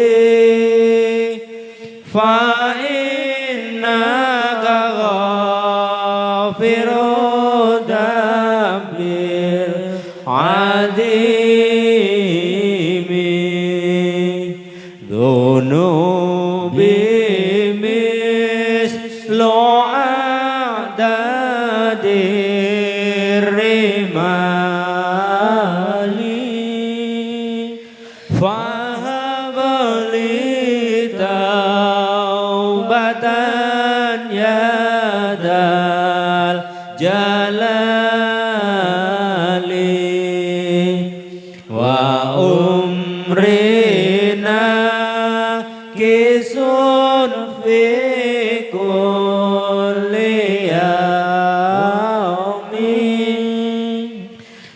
ذنوبي فإنك غافر دبر عظيم ذنوبي مثل عدد الرمال فهب لي توبة يا ذا الجلال وأمرنا كيس في كل يوم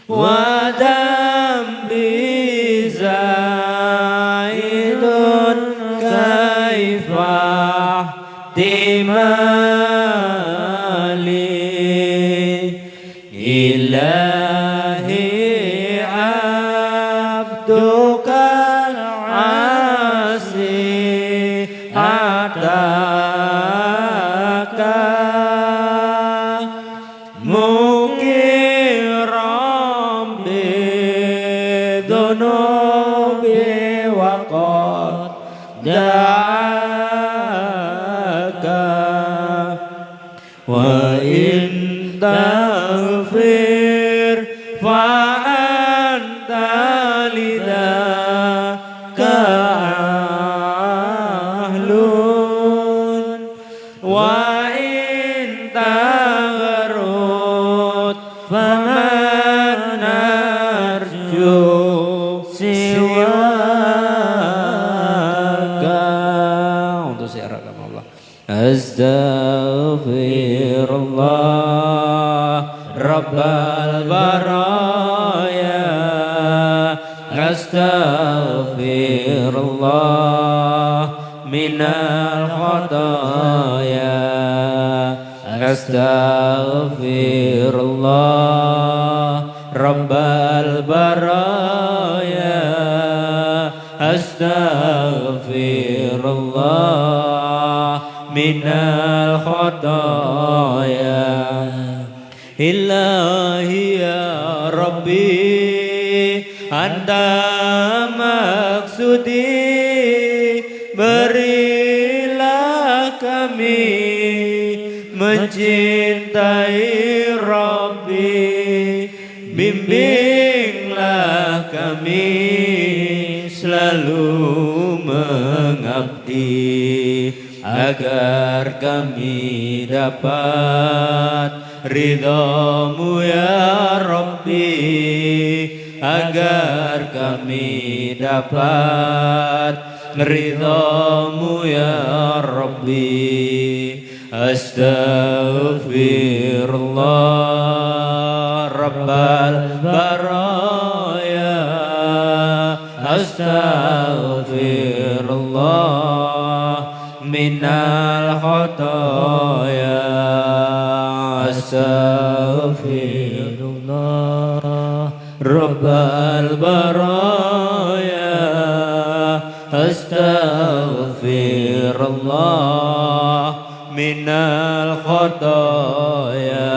وذنبي زائد كيف احتمالي إلهي عبدك العاصي أتاك مقرا بذنوبي وقد دعاك وإن تغفر فأنت لذاك أهل وإن تغرد فمن نرجو سواك untuk siarakan Allah Astaghfirullah Rabbal baraya Astaghfirullah minal khataya Astaghfirullah Rabbal baraya Astaghfirullah minal khataya Ilahi ya Rabbi Anta maksudi berilah kami mencintai Rabbi bimbinglah kami selalu mengabdi agar kami dapat ridhamu ya Rabbi agar kami dapat ridhamu ya Rabbi Astaghfirullah Rabbal baraya Astaghfirullah minal khataya Astaghfirullah Rabbal baraya Astaghfirullah minal khataya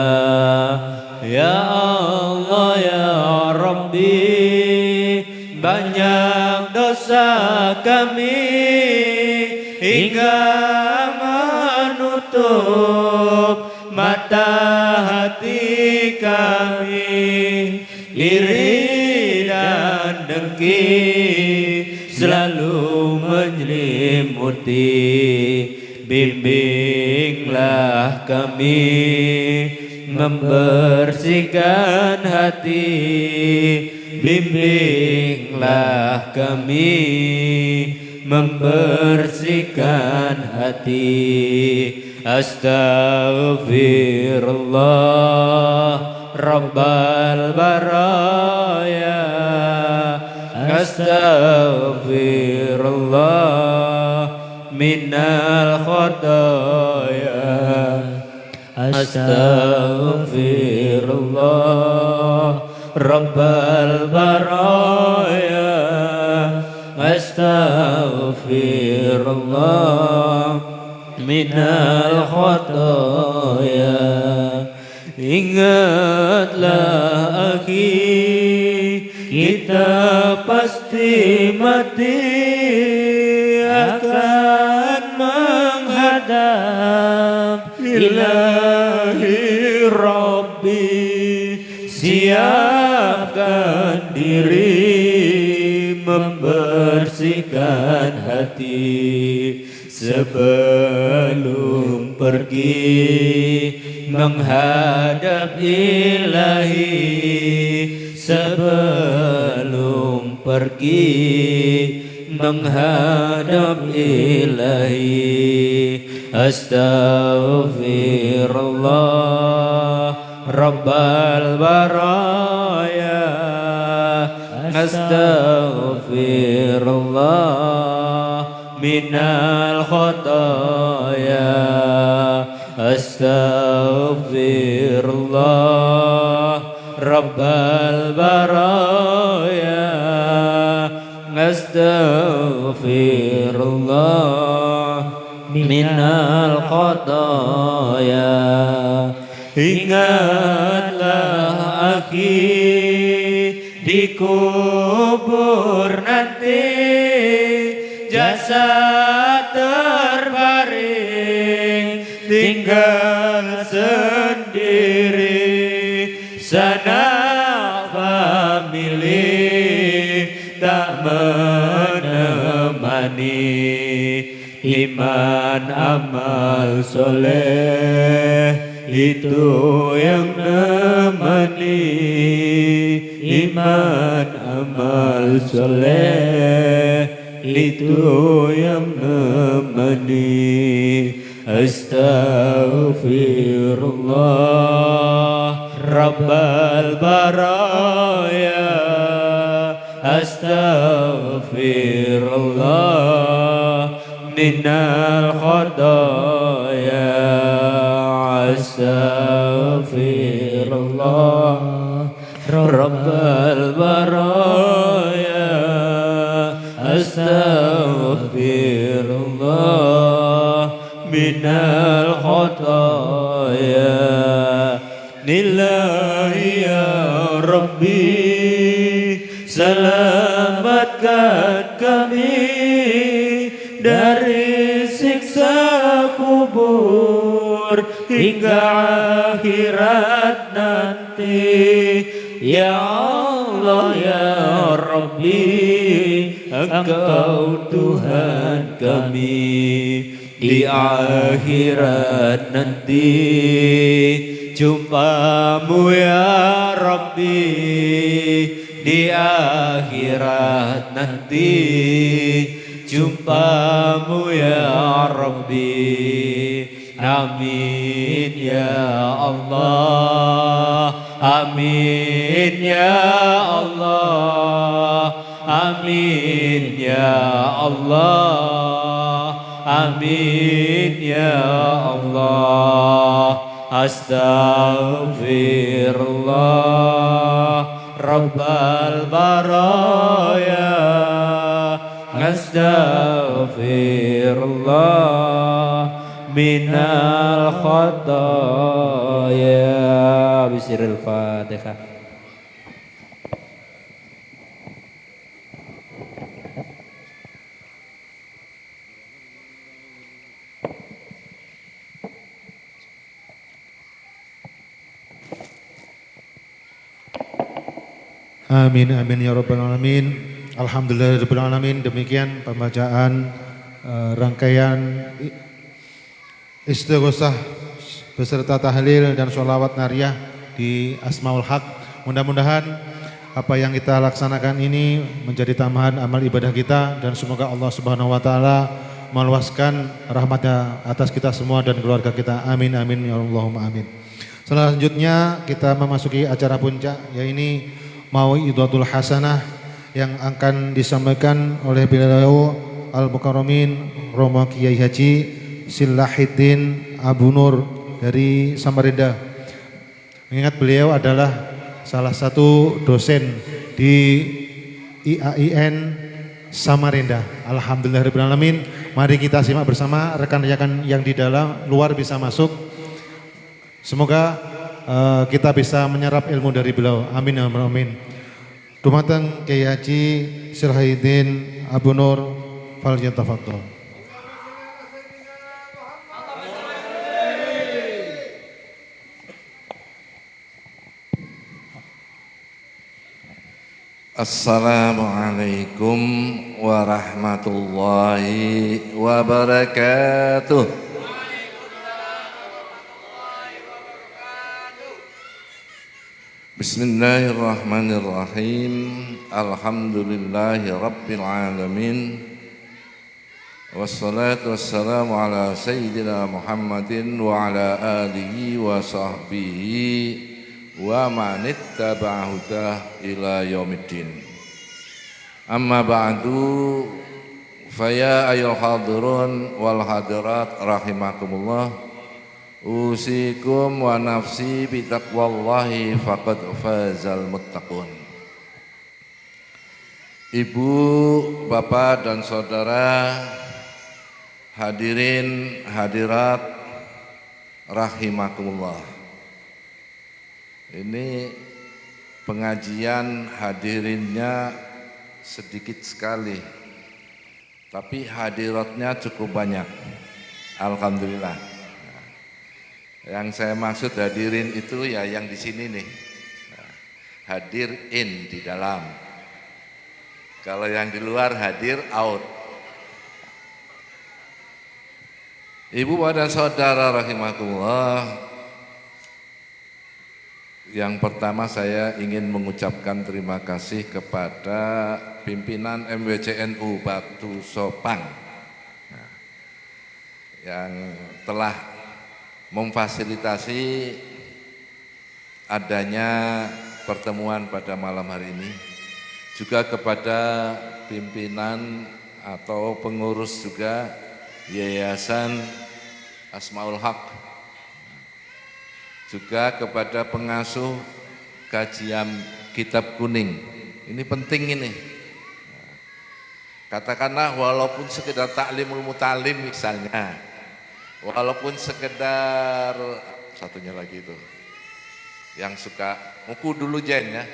Ya Allah ya Rabbi banyak dosa kami hingga menutup mata hati kami iri dan dengki selalu menyelimuti bimbinglah kami membersihkan hati bimbinglah kami membersihkan hati Astaghfirullah Rabbal baraya Astaghfirullah minal khataya Astaghfirullah Rabbal baraya astaghfirullah minal khotoya. Ingatlah akhi, kita pasti mati akan menghadap Ilahi Rabbi. Siapkan diri, membersihkan hati sebelum pergi menghadap Ilahi. Sebelum pergi menghadap Ilahi. Astaghfirullah Rabbal baraya astaghfirullah minal khotoya. Astaghfirullah Rabbal baraya astaghfirullah minal khotoya. Ingatlah akhi, di kubur nanti jasad terbaring, tinggal sendiri. Sanak famili tak menemani. Iman amal soleh itu yang nemani. Iman amal soleh itu yang nemani. Astaghfirullah Rabbal baraya astaghfirullah minal khotoya. Astaghfirullah Rabbal baraya astaghfirullah minal khotoya. Nillahi ya Rabbi, selamatkan kami dari siksa kubur hingga akhirat nanti. Ya Allah ya Rabbi, Engkau Tuhan kami. Di akhirat nanti jumpamu ya Rabbi. Di akhirat nanti jumpamu ya Rabbi. Amin ya Allah, amin ya Allah, amin ya Allah, amin ya Allah. Astaghfirullah Rabbal baraya astaghfirullah minal khotoya. Bismillahil Fatihah. Amin amin ya rabbal alamin. Alhamdulillahirabbil alamin. Demikian pembacaan rangkaian istighosah beserta tahlil dan sholawat nariyah di Asmaul Haq. Mudah-mudahan apa yang kita laksanakan ini menjadi tambahan amal ibadah kita, dan semoga Allah Subhanahu wa taala meluaskan rahmatnya atas kita semua dan keluarga kita. Amin amin ya Allahumma amin. Selanjutnya kita memasuki acara puncak, yaitu Mau'izatul Hasanah yang akan disampaikan oleh beliau Al-Mukarramin Romo Kiai Haji Silahiddin Abu Nur dari Samarinda. Mengingat beliau adalah salah satu dosen di IAIN Samarinda. Alhamdulillahirrahmanirrahim. Mari kita simak bersama, rekan-rekan yang di dalam luar bisa masuk. Semoga kita bisa menyerap ilmu dari beliau. Amin ya rabbal alamin. Dumateng Kyai Haji Sirhaidin Abu Nur falyatafadhal. Assalamualaikum warahmatullahi wabarakatuh. Bismillahirrahmanirrahim. Alhamdulillahi rabbil alamin. Wassalatu wassalamu ala sayyidina Muhammadin wa ala alihi wa sahbihi wa man ittaba'a hudah ila yaumiddin. Amma ba'du, faya ayyuhal hadirun wal hadirat rahimakumullah, usikum wa nafsi bitaqwallahi faqad fazal muttaqun. Ibu, bapak dan saudara, hadirin hadirat rahimakumullah. Ini pengajian hadirinnya sedikit sekali, tapi hadiratnya cukup banyak. Alhamdulillah. Yang saya maksud hadirin itu ya yang di sini nih. Hadirin di dalam. Kalau yang di luar hadir out. Ibu dan saudara rahimakumullah, yang pertama saya ingin mengucapkan terima kasih kepada pimpinan MWCNU Batu Sopang yang telah memfasilitasi adanya pertemuan pada malam hari ini. Juga kepada pimpinan atau pengurus juga Yayasan Asmaul Haq, juga kepada pengasuh kajian kitab kuning. Ini penting ini. Katakanlah walaupun sekedar taklimul mutalim misalnya, walaupun sekedar satunya lagi itu, yang suka muku dulu Jen ya,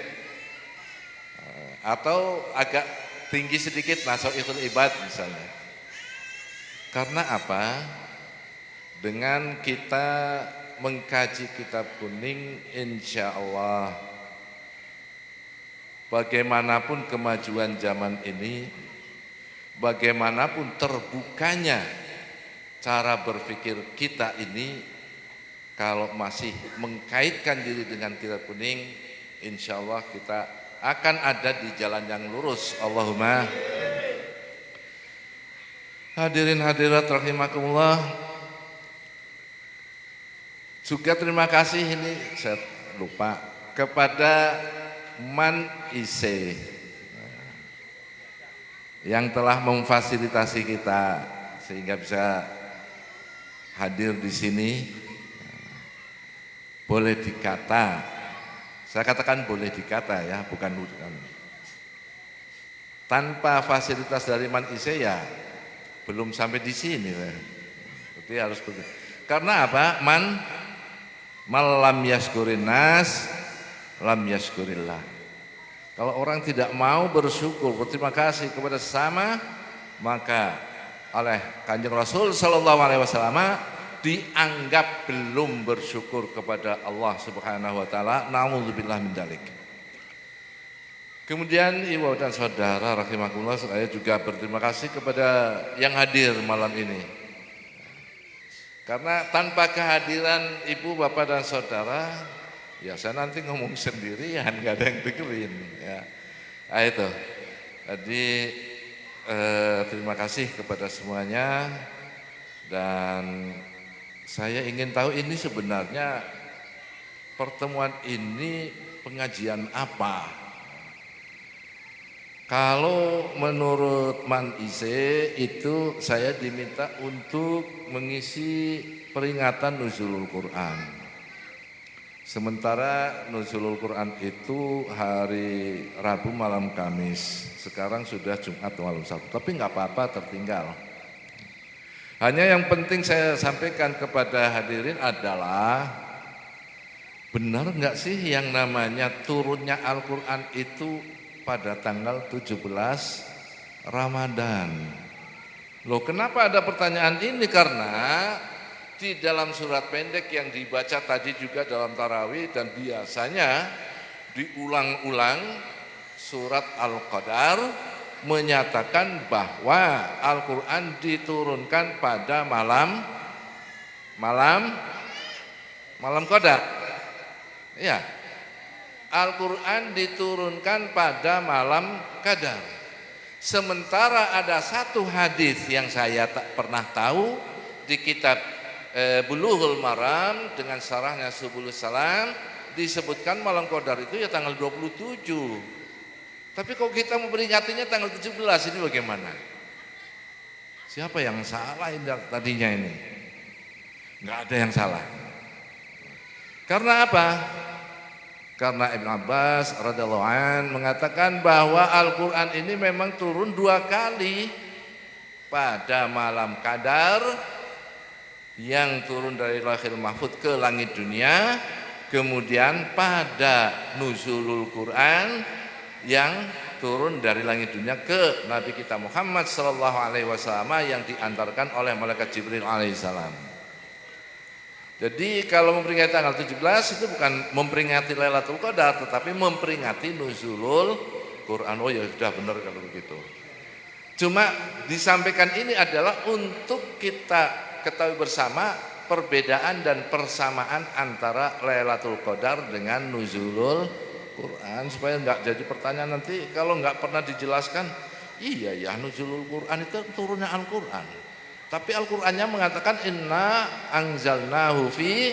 atau agak tinggi sedikit Nasoihul Ibad misalnya. Karena apa? Dengan kita mengkaji kitab kuning, insya Allah bagaimanapun kemajuan zaman ini, bagaimanapun terbukanya cara berpikir kita ini, kalau masih mengkaitkan diri dengan kitab kuning, insya Allah kita akan ada di jalan yang lurus. Allahumma. Hadirin hadirat rahimakumullah. Juga terima kasih ini saya lupa kepada Man IC yang telah memfasilitasi kita sehingga bisa hadir di sini. Boleh dikata, saya katakan boleh dikata ya, bukan. Tanpa fasilitas dari Man IC ya belum sampai di sini. Jadi harus begitu. Karena apa? Malam yaskurin nas, lam yaskurillah. Kalau orang tidak mau bersyukur, berterima kasih kepada sesama, maka oleh Kanjeng Rasul sallallahu alaihi wasallam dianggap belum bersyukur kepada Allah Subhanahu wa taala. Nauzubillah min dzalik. Kemudian ibu dan saudara rahimakumullah, saya juga berterima kasih kepada yang hadir malam ini. Karena tanpa kehadiran ibu, bapak dan saudara, ya saya nanti ngomong sendirian, gak ada yang dengerin. Ya. Nah itu, jadi terima kasih kepada semuanya. Dan saya ingin tahu ini sebenarnya pertemuan ini pengajian apa? Kalau menurut Man IC itu saya diminta untuk mengisi peringatan nuzulul Quran. Sementara nuzulul Quran itu hari Rabu malam Kamis. Sekarang sudah Jumat malam Sabtu. Tapi nggak apa-apa, tertinggal. Hanya yang penting saya sampaikan kepada hadirin adalah benar nggak sih yang namanya turunnya Al-Quran itu pada tanggal 17 Ramadan? Loh, kenapa ada pertanyaan ini? Karena di dalam surat pendek yang dibaca tadi juga dalam tarawih dan biasanya diulang-ulang surat Al-Qadar menyatakan bahwa Al-Quran diturunkan pada malam Qadar. Ya, Al-Quran diturunkan pada malam Qadar. Sementara ada satu hadis yang saya tak pernah tahu di kitab Bulughul Maram dengan syarahnya Subulus Salam disebutkan malam Qadar itu ya tanggal 27. Tapi kalau kita memperingatinya tanggal 17 ini bagaimana? Siapa yang salah tadinya ini? Enggak ada yang salah. Karena apa? Karena Ibn Abbas radhiyallahu an mengatakan bahwa Al-Quran ini memang turun 2 kali. Pada malam Qadar yang turun dari Lauhil Mahfuz ke langit dunia, kemudian pada nuzulul Quran yang turun dari langit dunia ke Nabi kita Muhammad sallallahu alaihi wasallam yang diantarkan oleh malaikat Jibril alaihissalam. Jadi kalau memperingati tanggal 17 itu bukan memperingati Lailatul Qadar, tetapi memperingati nuzulul Quran. Oh ya sudah benar kalau begitu. Cuma disampaikan ini adalah untuk kita ketahui bersama perbedaan dan persamaan antara Lailatul Qadar dengan nuzulul Quran, supaya enggak jadi pertanyaan nanti kalau enggak pernah dijelaskan. Iya ya, nuzulul Quran itu turunnya Al-Quran, tapi Al-Qurannya mengatakan inna anzalnahu fi.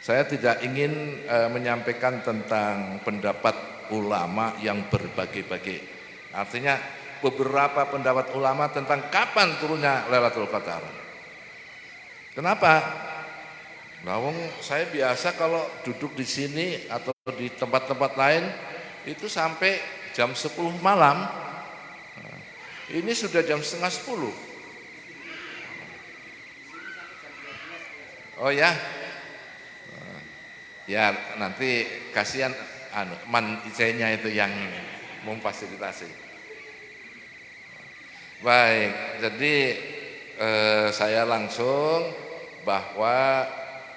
Saya tidak ingin menyampaikan tentang pendapat ulama yang berbagai-bagai. Artinya beberapa pendapat ulama tentang kapan turunnya Lailatul Qadar. Kenapa? Lawang saya biasa kalau duduk di sini atau di tempat-tempat lain itu sampai jam 10 malam. Ini sudah jam setengah 10. Oh ya, ya nanti kasihan man IC-nya itu yang memfasilitasi. Baik, jadi saya langsung bahwa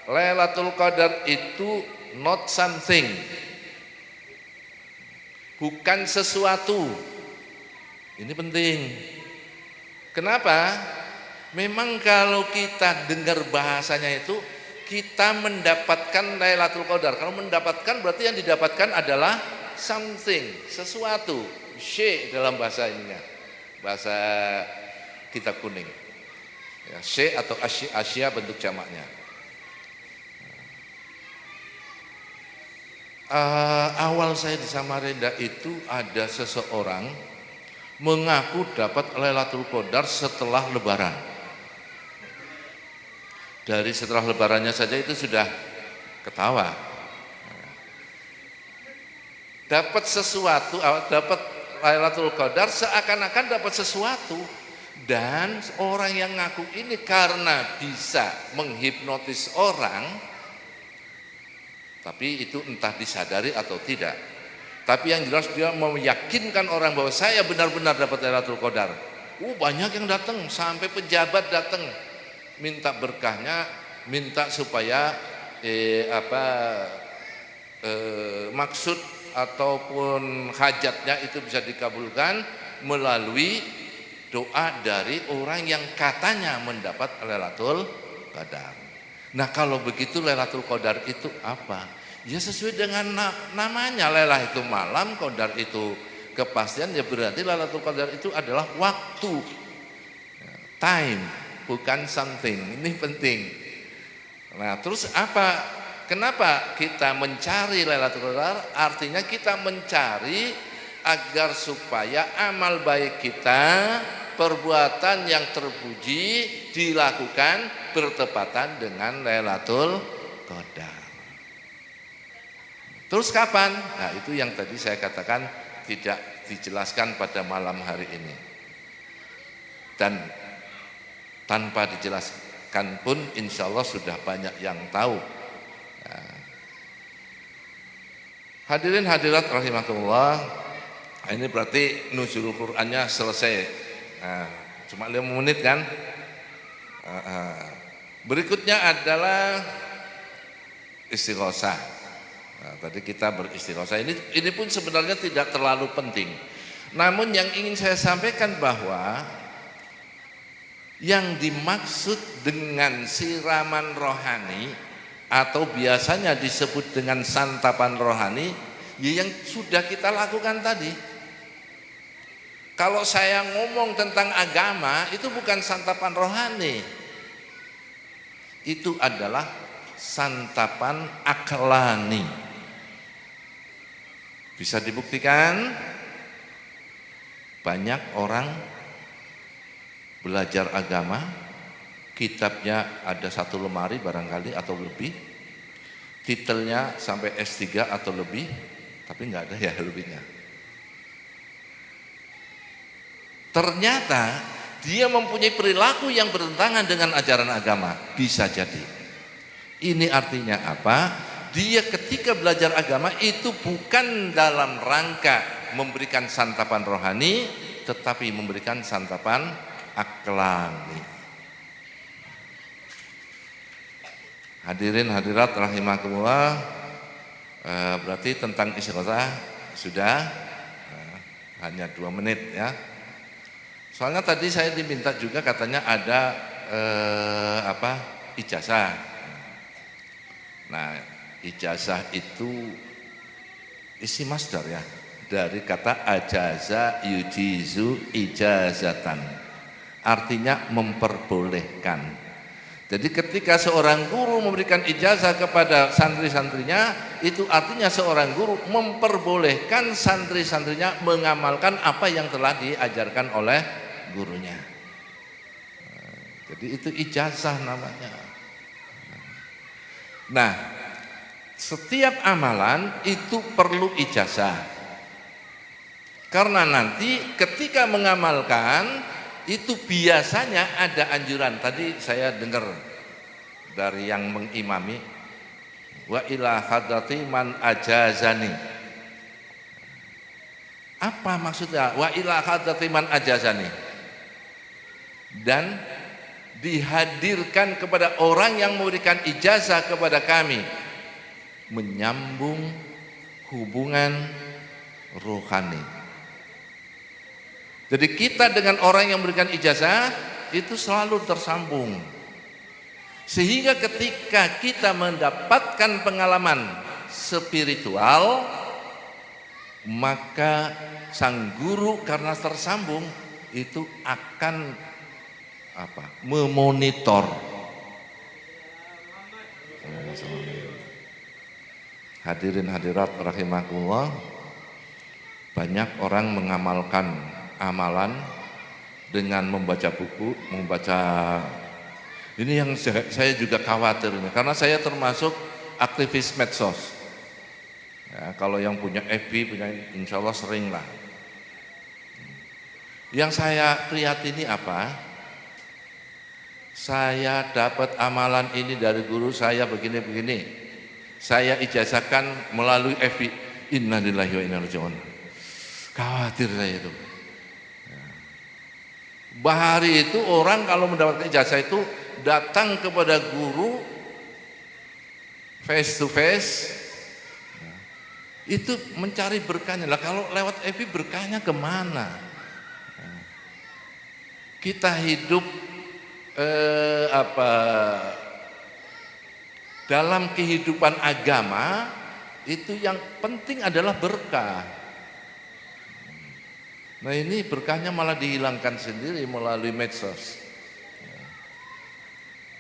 Lailatul Qadar itu not something, bukan sesuatu. Ini penting. Kenapa? Memang kalau kita dengar bahasanya itu kita mendapatkan Lailatul Qadar. Kalau mendapatkan berarti yang didapatkan adalah something, sesuatu. Syai dalam bahasa ininya, bahasa kitab kuning. Ya, syai atau asya bentuk jamaknya. Awal saya di Samarinda itu ada seseorang mengaku dapat Lailatul Qadar setelah Lebaran. Dari setelah Lebarannya saja itu sudah ketawa. Dapat sesuatu, dapat Lailatul Qadar seakan-akan dapat sesuatu. Dan orang yang ngaku ini karena bisa menghipnotis orang, tapi itu entah disadari atau tidak. Tapi yang jelas dia meyakinkan orang bahwa saya benar-benar dapat Lailatul Qadar. Banyak yang datang, sampai pejabat datang minta berkahnya, minta supaya maksud ataupun hajatnya itu bisa dikabulkan melalui doa dari orang yang katanya mendapat Lailatul Qadar. Nah kalau begitu Lailatul Qadar itu apa? Ya sesuai dengan namanya, Lailah itu malam, Qadar itu kepastian, ya berarti Lailatul Qadar itu adalah waktu, time, bukan something. Ini penting. Nah terus apa? Kenapa kita mencari Lailatul Qadar? Artinya kita mencari agar supaya amal baik kita, perbuatan yang terpuji dilakukan bertepatan dengan Lailatul Qadar. Terus kapan? Nah, itu yang tadi saya katakan tidak dijelaskan pada malam hari ini. Dan tanpa dijelaskan pun insya Allah sudah banyak yang tahu. Nah, hadirin hadirat rahimakumullah, ini berarti nuzul Qur'annya selesai. Nah, cuma 5 menit kan? Berikutnya adalah istighosah. Nah, tadi kita beristighosah. Ini pun sebenarnya tidak terlalu penting. Namun yang ingin saya sampaikan bahwa yang dimaksud dengan siraman rohani atau biasanya disebut dengan santapan rohani, ya yang sudah kita lakukan tadi. Kalau saya ngomong tentang agama, itu bukan santapan rohani. Itu adalah santapan aklani. Bisa dibuktikan banyak orang belajar agama, kitabnya ada 1 lemari barangkali atau lebih, titelnya sampai S3 atau lebih, tapi nggak ada ya lebihnya. Ternyata dia mempunyai perilaku yang bertentangan dengan ajaran agama, bisa jadi. Ini artinya apa? Dia ketika belajar agama itu bukan dalam rangka memberikan santapan rohani, tetapi memberikan santapan aklani. Hadirin hadirat rahimakumullah, berarti tentang istighosah sudah hanya 2 menit ya. Soalnya tadi saya diminta juga katanya ada ijazah. Nah, ijazah itu isi masdar ya, dari kata ajaza yujizu ijazatan, artinya memperbolehkan. Jadi ketika seorang guru memberikan ijazah kepada santri-santrinya, itu artinya seorang guru memperbolehkan santri-santrinya mengamalkan apa yang telah diajarkan oleh gurunya. Jadi itu ijazah namanya. Nah, setiap amalan itu perlu ijazah. Karena nanti ketika mengamalkan itu biasanya ada anjuran. Tadi saya dengar dari yang mengimami, wa ila hadrati man ajazani. Apa maksudnya wa ila hadrati man ajazani? Dan dihadirkan kepada orang yang memberikan ijazah kepada kami, menyambung hubungan rohani. Jadi kita dengan orang yang memberikan ijazah itu selalu tersambung. Sehingga ketika kita mendapatkan pengalaman spiritual, maka sang guru karena tersambung itu akan memonitor. Hadirin hadirat rahimakumullah, banyak orang mengamalkan amalan dengan membaca buku, ini yang saya juga khawatir ini, karena saya termasuk aktivis medsos. Ya, kalau yang punya FB, punya insya Allah sering lah. Yang saya prihatini apa? Saya dapat amalan ini dari guru saya begini-begini. Saya ijazahkan melalui FB. Innalillahi wa inna ilaihi raji'un. Khawatir saya itu. Bahari itu orang kalau mendapatkan ijazah itu datang kepada guru face to face, itu mencari berkahnya. Lah kalau lewat FB berkahnya kemana? Kita hidup dalam kehidupan agama itu yang penting adalah berkah. Nah ini berkahnya malah dihilangkan sendiri melalui medsos.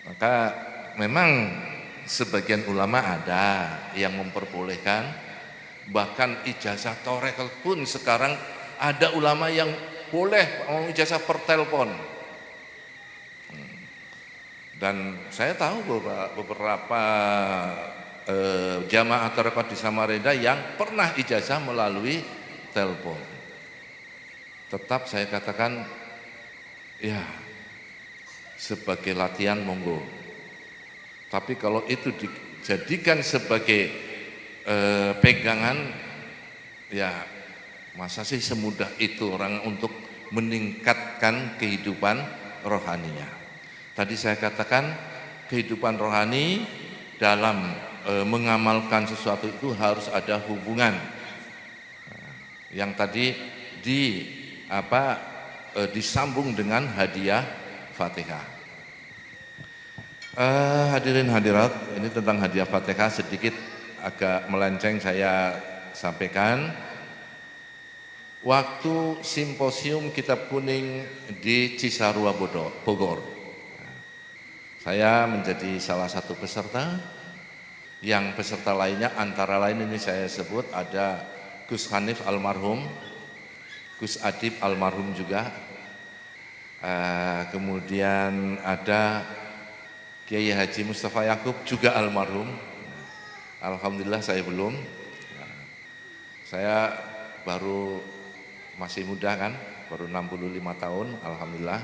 Maka memang sebagian ulama ada yang memperbolehkan, bahkan ijazah torekel pun sekarang ada ulama yang boleh ijazah per telepon. Dan saya tahu beberapa jamaah tarekat di Samarinda yang pernah ijazah melalui telepon. Tetap saya katakan, ya sebagai latihan monggo. Tapi kalau itu dijadikan sebagai pegangan, ya masa sih semudah itu orang untuk meningkatkan kehidupan rohaninya. Tadi saya katakan kehidupan rohani dalam mengamalkan sesuatu itu harus ada hubungan. Yang tadi disambung dengan hadiah Fatihah. Hadirin hadirat, ini tentang hadiah Fatihah sedikit agak melenceng saya sampaikan. Waktu simposium Kitab Kuning di Cisarua Bogor, saya menjadi salah satu peserta. Yang peserta lainnya antara lain ini saya sebut ada Gus Hanif almarhum, Gus Adib almarhum juga, kemudian ada Kiai Haji Mustafa Yakub juga almarhum. Alhamdulillah saya belum. Saya baru masih muda kan, baru 65 tahun, alhamdulillah.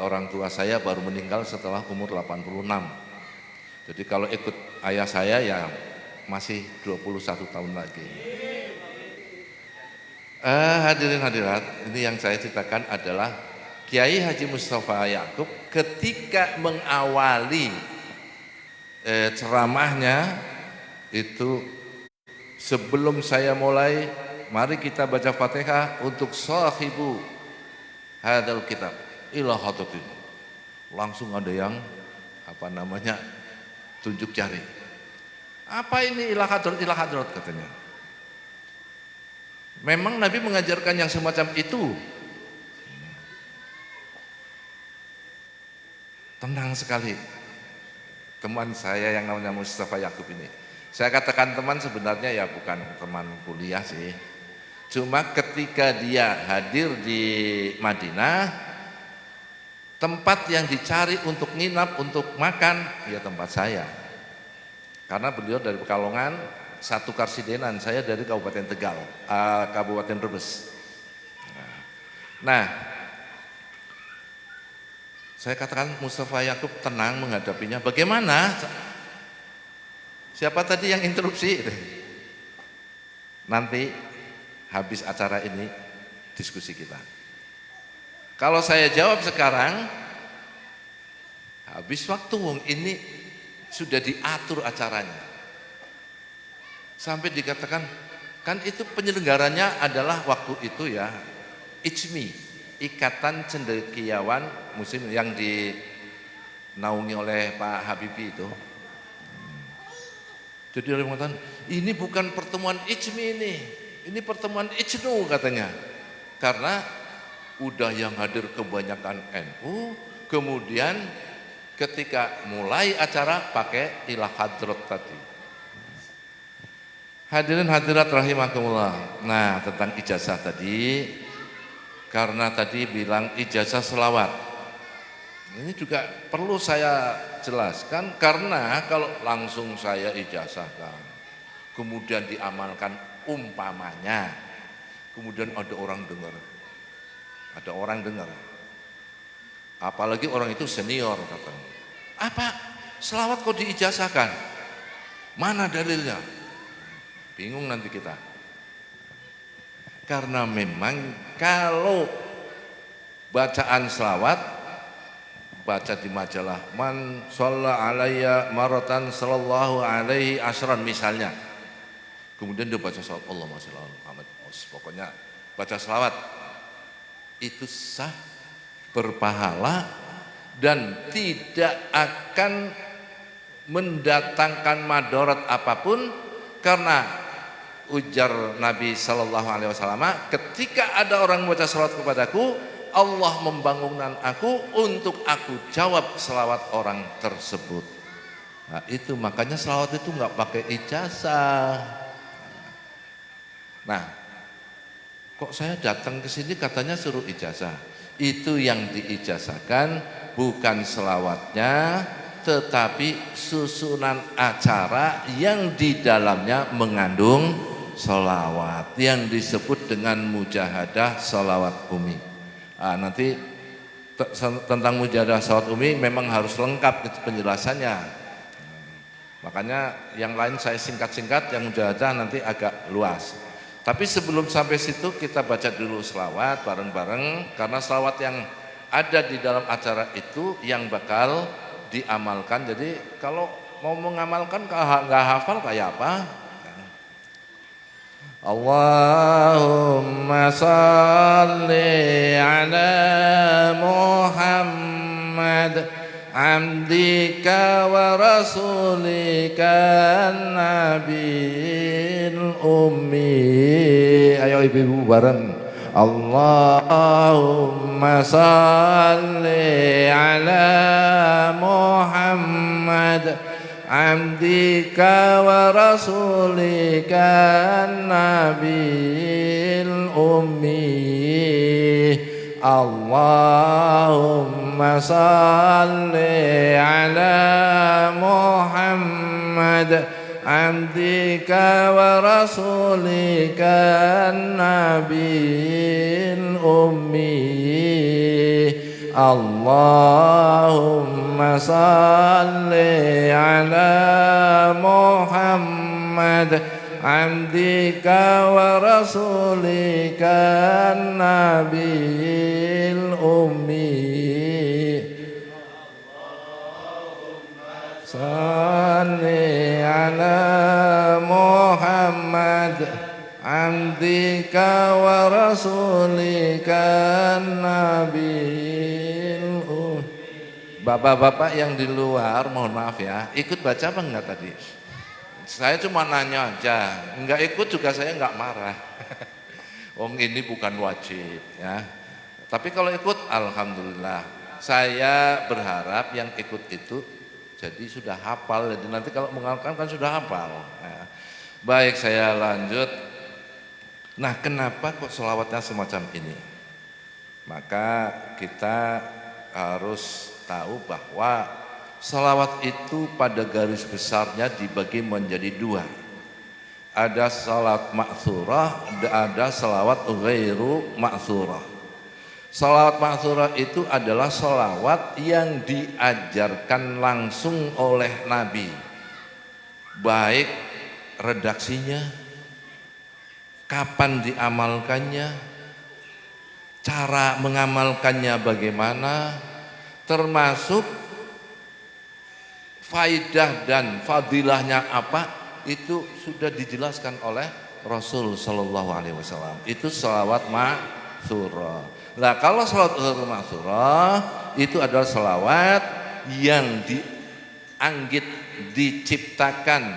Orang tua saya baru meninggal setelah umur 86. Jadi kalau ikut ayah saya ya masih 21 tahun lagi. Hadirin hadirat, ini yang saya ceritakan adalah Kiai Haji Mustafa Yakub ketika mengawali ceramahnya itu, sebelum saya mulai, mari kita baca Fatihah untuk sahibu hadal kitab ila hadatin. Langsung ada yang tunjuk jari. Apa ini ila hadrat katanya. Memang Nabi mengajarkan yang semacam itu. Tenang sekali teman saya yang namanya Mustafa Yakub ini. Saya katakan teman, sebenarnya ya bukan teman kuliah sih. Cuma ketika dia hadir di Madinah, tempat yang dicari untuk nginap, untuk makan, ya tempat saya. Karena beliau dari Pekalongan, satu Karsidenan, saya dari Kabupaten Tegal, Kabupaten Brebes. Nah, saya katakan Mustafa Yakub tenang menghadapinya. Bagaimana? Siapa tadi yang interupsi? Nanti habis acara ini diskusi kita. Kalau saya jawab sekarang, habis waktu, ini sudah diatur acaranya. Sampai dikatakan, kan itu penyelenggaranya adalah waktu itu ya, ICMI, Ikatan Cendekiawan Muslim yang dinaungi oleh Pak Habibie itu. Jadi orang mengatakan, ini bukan pertemuan ICMI ini pertemuan ICNU katanya. Karena udah yang hadir kebanyakan NU, kemudian ketika mulai acara pakai ilah hadrat tadi. Hadirin hadirat rahimakumullah. Nah, tentang ijazah tadi, karena tadi bilang ijazah selawat. Ini juga perlu saya jelaskan, karena kalau langsung saya ijazahkan, kemudian diamalkan umpamanya, kemudian ada orang dengar, apalagi orang itu senior katanya, apa selawat kok diijazahkan, mana dalilnya? Bingung nanti kita. Karena memang kalau bacaan selawat, baca di majalah man shalla alayya maratan sallallahu alaihi asran misalnya, kemudian dia baca selawat Allahumma shalli ala Muhammad, pokoknya baca selawat itu sah, berpahala, dan tidak akan mendatangkan madarat apapun. Karena ujar Nabi sallallahu alaihi wasallam, ketika ada orang membaca selawat kepadaku, Allah membangunkan aku untuk aku jawab selawat orang tersebut. Nah, itu makanya selawat itu nggak pakai ijazah. Nah, Kok saya datang ke sini katanya suruh ijazah. Itu yang diijazahkan bukan selawatnya, tetapi susunan acara yang di dalamnya mengandung selawat yang disebut dengan mujahadah selawat umi. Nanti tentang mujahadah selawat umi memang harus lengkap penjelasannya. Makanya yang lain saya singkat-singkat, yang mujahadah nanti agak luas. Tapi sebelum sampai situ kita baca dulu selawat bareng-bareng, karena selawat yang ada di dalam acara itu yang bakal diamalkan. Jadi kalau mau mengamalkan nggak hafal kayak apa? Allahumma salli ala Muhammad abdika wa rasulika nabil ummi. Ayo ibu-ibu bareng. Allahumma salli ala Muhammad abdika wa rasulika nabil ummi. Allahumma salli ala Muhammad abdika wa rasulika nabil ummi. Allahumma salli ala Muhammad abdika wa rasulika nabil ummi. Salli ala Muhammad abdika wa rasulika nabil ummi. Bapak-bapak yang di luar mohon maaf ya, ikut baca apa enggak tadi? Saya cuma nanya aja, enggak ikut juga saya enggak marah. Wong ini bukan wajib ya. Tapi kalau ikut alhamdulillah. Saya berharap yang ikut itu jadi sudah hafal. Jadi nanti kalau mengamalkan kan sudah hafal. Nah, baik, saya lanjut. Nah, kenapa kok selawatnya semacam ini? Maka kita harus tahu bahwa salawat itu pada garis besarnya dibagi menjadi dua. Ada salawat ma'thurah, ada salawat ghairu ma'thurah. Salawat ma'thurah itu adalah salawat yang diajarkan langsung oleh Nabi. Baik redaksinya, kapan diamalkannya, cara mengamalkannya bagaimana, termasuk faidah dan fadilahnya apa, itu sudah dijelaskan oleh Rasul Shallallahu Alaihi Wasallam. Itu salawat ma'thurah. Nah, kalau salawat ma'thurah itu adalah salawat yang dianggit, diciptakan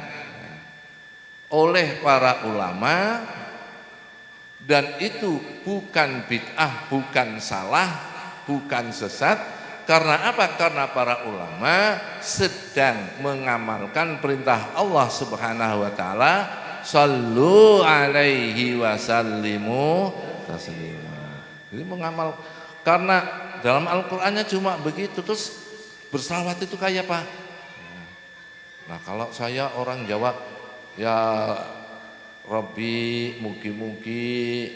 oleh para ulama, dan itu bukan bid'ah, bukan salah, bukan sesat. Karena apa? Karena para ulama sedang mengamalkan perintah Allah Subhanahu wa taala, sallu alaihi wasallimu taslima. Jadi mengamal, karena dalam Al-Qur'annya cuma begitu. Terus berselawat itu kayak apa? Nah, kalau saya orang Jawa, ya Rabbi mugi-mugi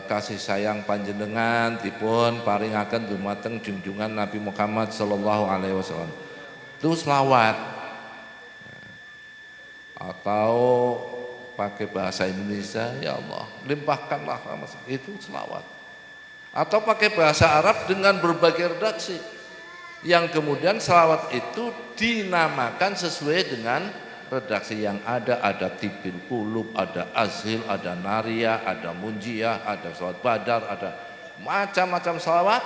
kasih sayang panjenengan dipun paringaken dumateng junjungan Nabi Muhammad sallallahu alaihi wasallam. Itu selawat. Atau pakai bahasa Indonesia, ya Allah, limpahkanlah rahmat, itu selawat. Atau pakai bahasa Arab dengan berbagai redaksi, yang kemudian selawat itu dinamakan sesuai dengan redaksi yang ada tibil kulub, ada azhil, ada nariyah, ada munjiyah, ada salawat badar, ada macam-macam salawat.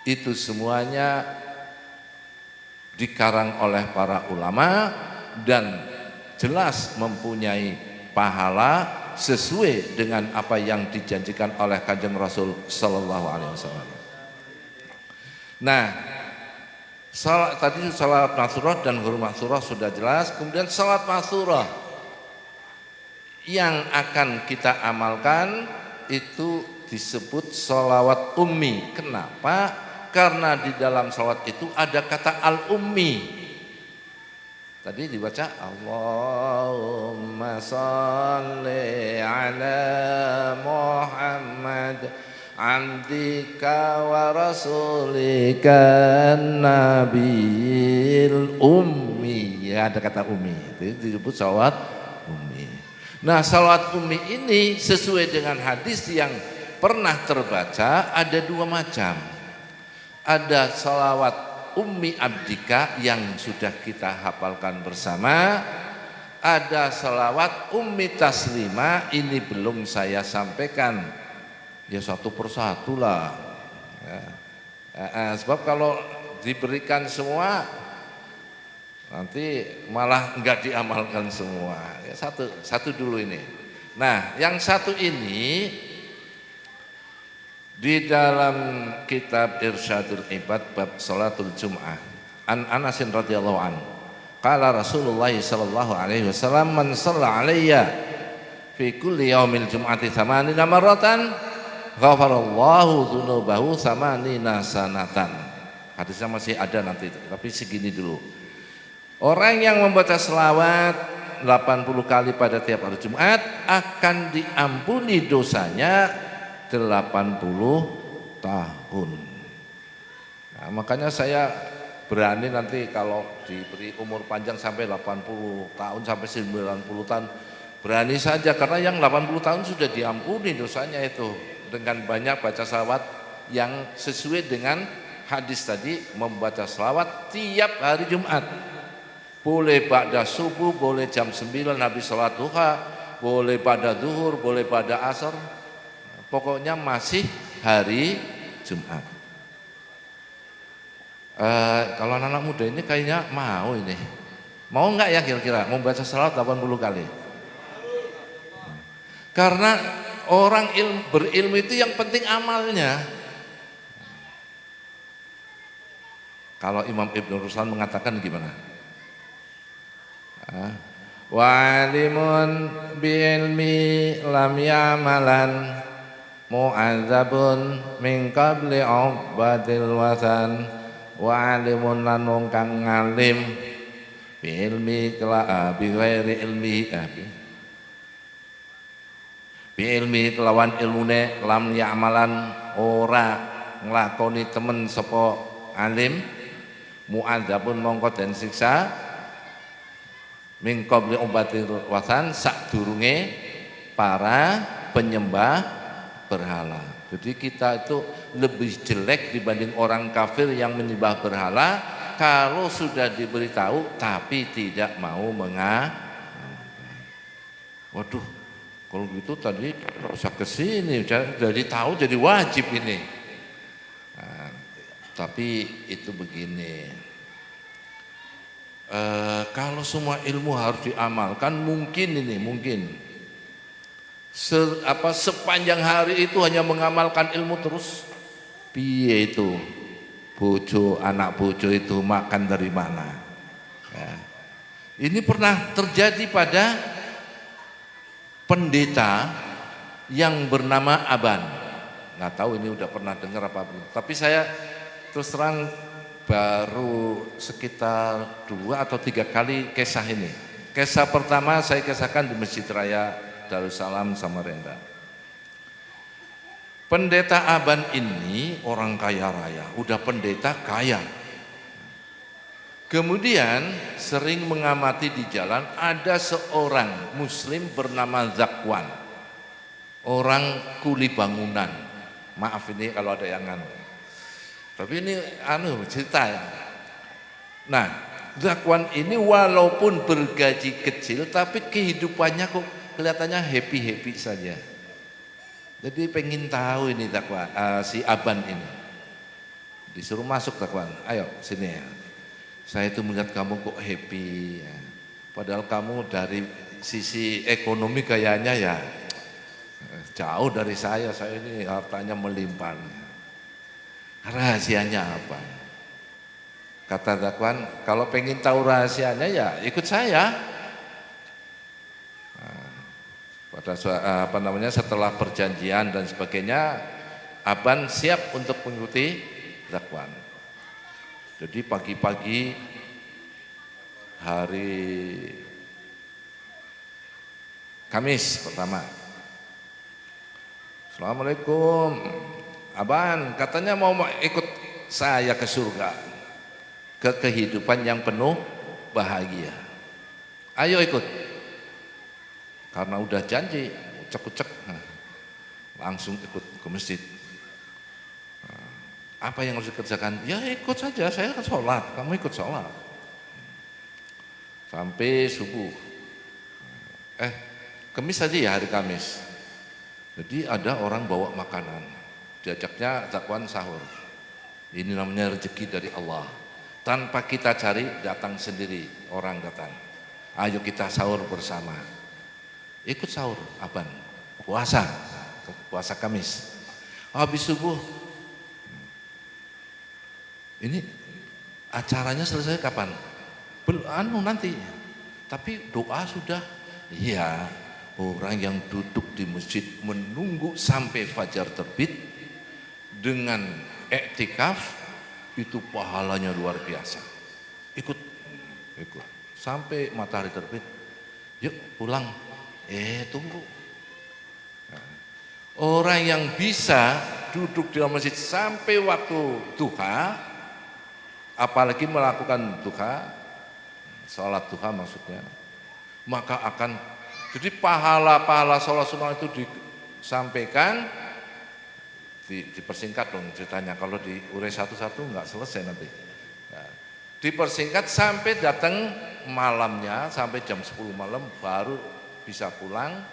Itu semuanya dikarang oleh para ulama dan jelas mempunyai pahala sesuai dengan apa yang dijanjikan oleh Kanjeng Rasul Sallallahu Alaihi Wasallam. Nah, tadi salawat ma'thurah dan ghairu ma'thurah sudah jelas. Kemudian salawat ma'thurah yang akan kita amalkan itu disebut sholawat ummi. Kenapa? Karena di dalam sholawat itu ada kata al-ummi. Tadi dibaca Allahumma sholli ala Muhammad abdika wa rasulika nabil ummi. Ya, ada kata ummi. Itu disebut sholawat ummi. Nah, sholawat ummi ini sesuai dengan hadis yang pernah terbaca ada dua macam. Ada sholawat ummi abdika yang sudah kita hafalkan bersama. Ada sholawat ummi taslima, ini belum saya sampaikan. Ya satu persatu lah. Ya. Sebab kalau diberikan semua nanti malah enggak diamalkan semua. Ya, satu dulu ini. Nah, yang satu ini di dalam kitab Irsyadul Ibad bab salatul Jum'ah an Anasin radhiyallahu an qala Rasulullah sallallahu alaihi wasallam man shalla alayya fi kulli yaumil jum'ati thamanina marratan ghafarallahu dzunubahu thamanina sanatan. Hadisnya masih ada nanti, tapi segini dulu. Orang yang membaca selawat 80 kali pada tiap hari Jumat akan diampuni dosanya 80 tahun. Nah, makanya saya berani nanti kalau diberi umur panjang sampai 80 tahun sampai 90 tahun, berani saja, karena yang 80 tahun sudah diampuni dosanya itu dengan banyak baca selawat yang sesuai dengan hadis tadi, membaca selawat tiap hari Jumat. Boleh pada subuh, boleh jam 9 habis sholat duha, boleh pada zuhur, boleh pada asar. Pokoknya masih hari Jumat. Kalau anak muda ini kayaknya mau ini. Mau enggak ya kira-kira membaca salawat 80 kali? Karena orang berilmu itu yang penting amalnya. Kalau Imam Ibnu Ruslan mengatakan gimana? Wa'alimun bi'ilmi lam ya'malan mu'adzabun min qabli ubadil wasan. Wa'alimun lan wong kang ngalim bi'ilmi bi ghairi ilmi bi'ilmi kelawan ilmune lam ya'malan ora nglakoni temen sapa alim mu'adzabun mongko den siksa min qabli ubatil wasan sadurunge para penyembah berhala. Jadi kita itu lebih jelek dibanding orang kafir yang menyembah berhala kalau sudah diberitahu tapi tidak mau waduh, kalau gitu tadi usah kesini, jadi tahu jadi wajib ini. Nah, tapi itu begini. Kalau semua ilmu harus diamalkan mungkin sepanjang hari itu hanya mengamalkan ilmu terus piye itu anak bojo itu makan dari mana ya. Ini pernah terjadi pada pendeta yang bernama Aban, nggak tahu ini udah pernah dengar apa belum, tapi saya terus terang baru sekitar 2 atau 3 kali kisah ini. Kisah pertama saya kisahkan di Masjid Raya Darussalam Samarinda. Pendeta Aban ini orang kaya raya, udah pendeta kaya. Kemudian sering mengamati di jalan ada seorang muslim bernama Zakwan, orang kuli bangunan. Maaf ini kalau ada yang tapi ini cerita ya. Nah, Zakwan ini walaupun bergaji kecil tapi kehidupannya kok kelihatannya happy saja. Jadi pengen tahu ini Zakwan, si Aban ini. Disuruh masuk Zakwan, ayo sini ya. Saya itu melihat kamu kok happy ya. Padahal kamu dari sisi ekonomi kayaknya ya jauh dari saya ini hartanya melimpah. Rahasianya apa? Kata Zakwan, kalau pengen tahu rahasianya ya ikut saya. Nah, setelah perjanjian dan sebagainya, Aban siap untuk mengikuti Zakwan. Jadi pagi-pagi hari Kamis pertama, Assalamualaikum, Aban katanya mau ikut saya ke surga, ke kehidupan yang penuh bahagia. Ayo ikut. Karena udah janji, ucek-ucek, langsung ikut ke masjid. Apa yang harus dikerjakan? Ya ikut saja, saya kan sholat, kamu ikut sholat. Sampai subuh. Kamis tadi ya, hari Kamis. Jadi ada orang bawa makanan, diajaknya Zakwan sahur. Ini namanya rezeki dari Allah. Tanpa kita cari, datang sendiri, orang datang. Ayo kita sahur bersama. Ikut sahur, Aban, puasa Kamis. Habis subuh, ini acaranya selesai kapan? Nanti. Tapi doa sudah. Iya, orang yang duduk di masjid menunggu sampai fajar terbit dengan iktikaf itu pahalanya luar biasa. Ikut sampai matahari terbit. Yuk pulang. Tunggu. Orang yang bisa duduk di dalam masjid sampai waktu duha, apalagi melakukan duha, sholat duha maksudnya, maka akan jadi pahala-pahala sholat sunnah itu disampaikan, dipersingkat dong ceritanya. Kalau diurai satu-satu nggak selesai nanti. Ya, dipersingkat sampai datang malamnya, sampai jam 10 malam baru bisa pulang.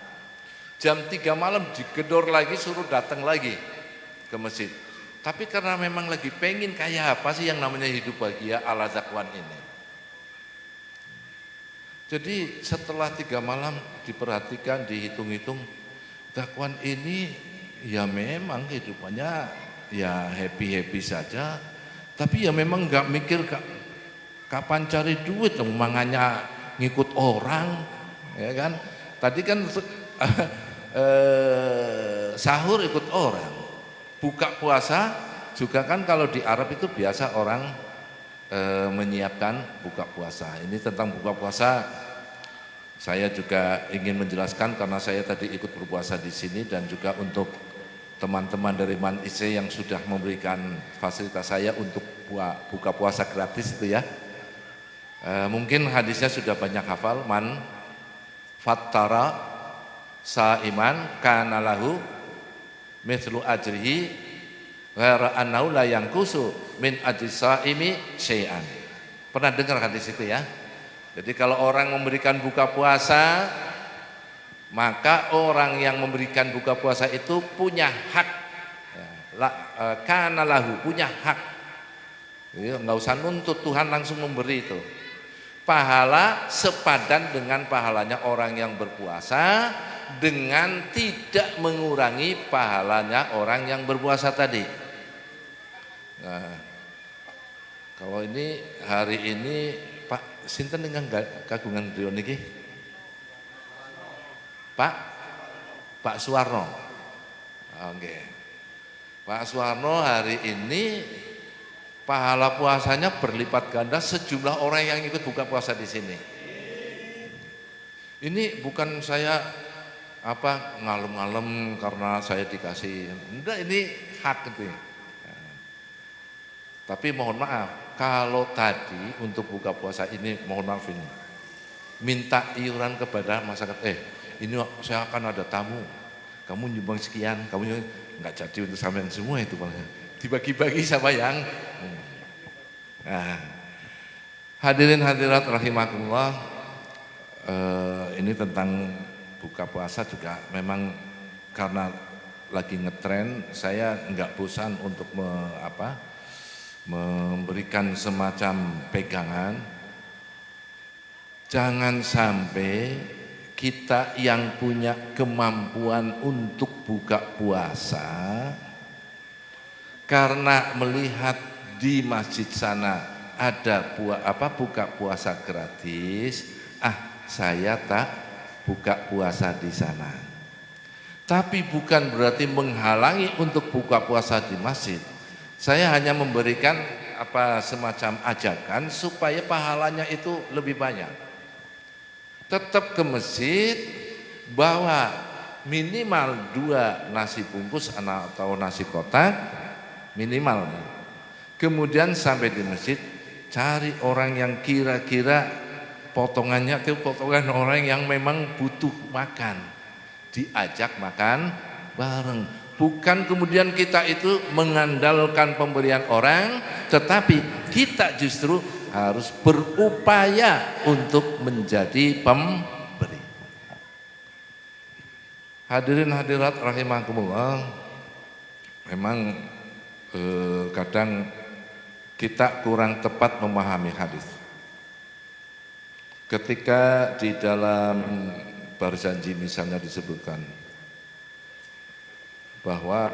Jam 3 malam digedor lagi, suruh datang lagi ke masjid. Tapi karena memang lagi pengen kayak apa sih yang namanya hidup bahagia ala Zakwan ini. Jadi setelah 3 malam diperhatikan, dihitung-hitung, Zakwan ini ya memang kehidupannya ya happy-happy saja. Tapi ya memang nggak mikir kapan cari duit, mangannya ngikut orang, ya kan. Tadi kan sahur ikut orang, buka puasa juga kan kalau di Arab itu biasa orang menyiapkan buka puasa. Ini tentang buka puasa saya juga ingin menjelaskan karena saya tadi ikut berpuasa di sini dan juga untuk teman-teman dari Man IC yang sudah memberikan fasilitas saya untuk buka puasa gratis itu ya. Mungkin hadisnya sudah banyak hafal, man fattara sa'iman kana lahu mithlu ajrihi ghaira annahu la yanqusu min ajri sa'imi syai'an. Pernah dengar hadis itu ya? Jadi kalau orang memberikan buka puasa, maka orang yang memberikan buka puasa itu punya hak. Kana lahu, punya hak. Jadi enggak usah nuntut, Tuhan langsung memberi itu. Pahala sepadan dengan pahalanya orang yang berpuasa, dengan tidak mengurangi pahalanya orang yang berpuasa tadi. Nah, kalau ini hari ini Pak sinten dengan kagungan beliau niki? Pak Suwarno. Oke. Pak Suwarno hari ini pahala puasanya berlipat ganda sejumlah orang yang ikut buka puasa di sini. Ini bukan saya ngalem-ngalem karena saya dikasih. Enggak, ini hak itu. Tapi mohon maaf, kalau tadi untuk buka puasa ini mohon maaf ini minta iuran kepada masyarakat, ini saya akan ada tamu, kamu nyumbang sekian, kamu nggak jadi untuk sampean semua itu dibagi-bagi sama yang. Nah, hadirin hadirat rahimakumullah, ini tentang buka puasa juga memang karena lagi ngetren, saya nggak bosan untuk memberikan semacam pegangan. Jangan sampai kita yang punya kemampuan untuk buka puasa karena melihat di masjid sana ada buka puasa gratis, saya tak buka puasa di sana. Tapi bukan berarti menghalangi untuk buka puasa di masjid. Saya hanya memberikan semacam ajakan supaya pahalanya itu lebih banyak. Tetap ke masjid, bawa minimal 2 nasi bungkus atau nasi kotak minimal. Kemudian sampai di masjid, cari orang yang kira-kira potongannya itu potongan orang yang memang butuh makan, diajak makan bareng. Bukan kemudian kita itu mengandalkan pemberian orang, tetapi kita justru harus berupaya untuk menjadi pemberi. Hadirin hadirat rahimakumullah, memang kadang kita kurang tepat memahami hadis. Ketika di dalam Barzanji misalnya disebutkan bahwa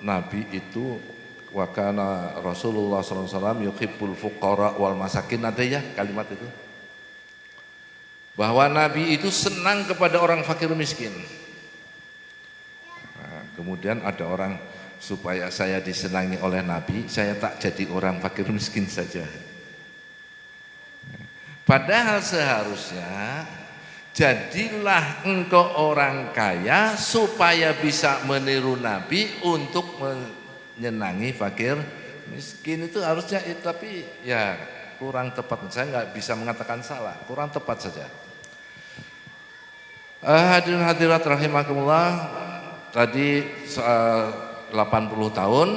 Nabi itu wakana Rasulullah SAW yuhibbul fuqara wal masakin, ada ya kalimat itu, bahwa Nabi itu senang kepada orang fakir miskin. Nah, kemudian ada orang, supaya saya disenangi oleh Nabi, saya tak jadi orang fakir miskin saja. Padahal seharusnya jadilah engkau orang kaya supaya bisa meniru Nabi untuk menyenangi fakir miskin. Itu harusnya, tapi ya kurang tepat. Saya nggak bisa mengatakan salah, kurang tepat saja. Hadirin hadirat rahimakumullah, tadi 80 tahun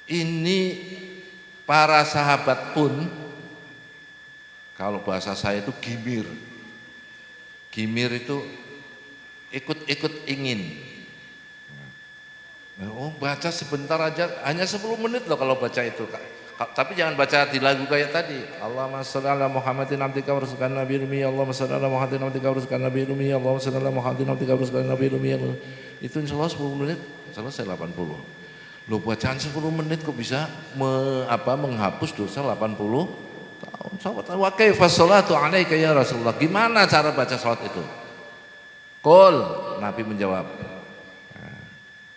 ini para sahabat pun, kalau bahasa saya itu gimir. Gimir itu ikut-ikut ingin. Oh, baca sebentar aja, hanya 10 menit loh kalau baca itu. Tapi jangan baca di lagu kayak tadi. Allahumma shalli ala Muhammadin abdika wa rasulika nabiyil ummi. Allahumma shalli ala Muhammadin abdika wa rasulika nabiyil ummi. Allahumma shalli ala Muhammadin abdika wa rasulika nabiyil ummi. Itu insyaallah 10 menit selesai 80. Loh, bacaan 10 menit kok bisa menghapus dosa 80 tahun. Sahabat, wa kaifa sholatu alaika ya Rasulullah? Gimana cara baca salat itu? Qul, Nabi menjawab,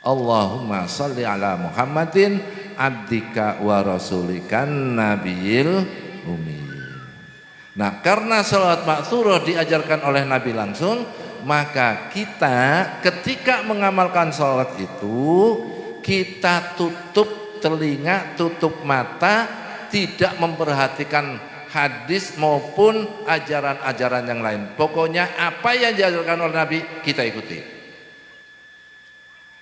Allahumma sholli ala Muhammadin abdika wa rasulikan nabiyil ummi. Nah, karena salat ma'thurah diajarkan oleh Nabi langsung, maka kita ketika mengamalkan salat itu, kita tutup telinga, tutup mata, tidak memperhatikan hadis maupun ajaran-ajaran yang lain. Pokoknya apa yang diajarkan oleh Nabi kita ikuti.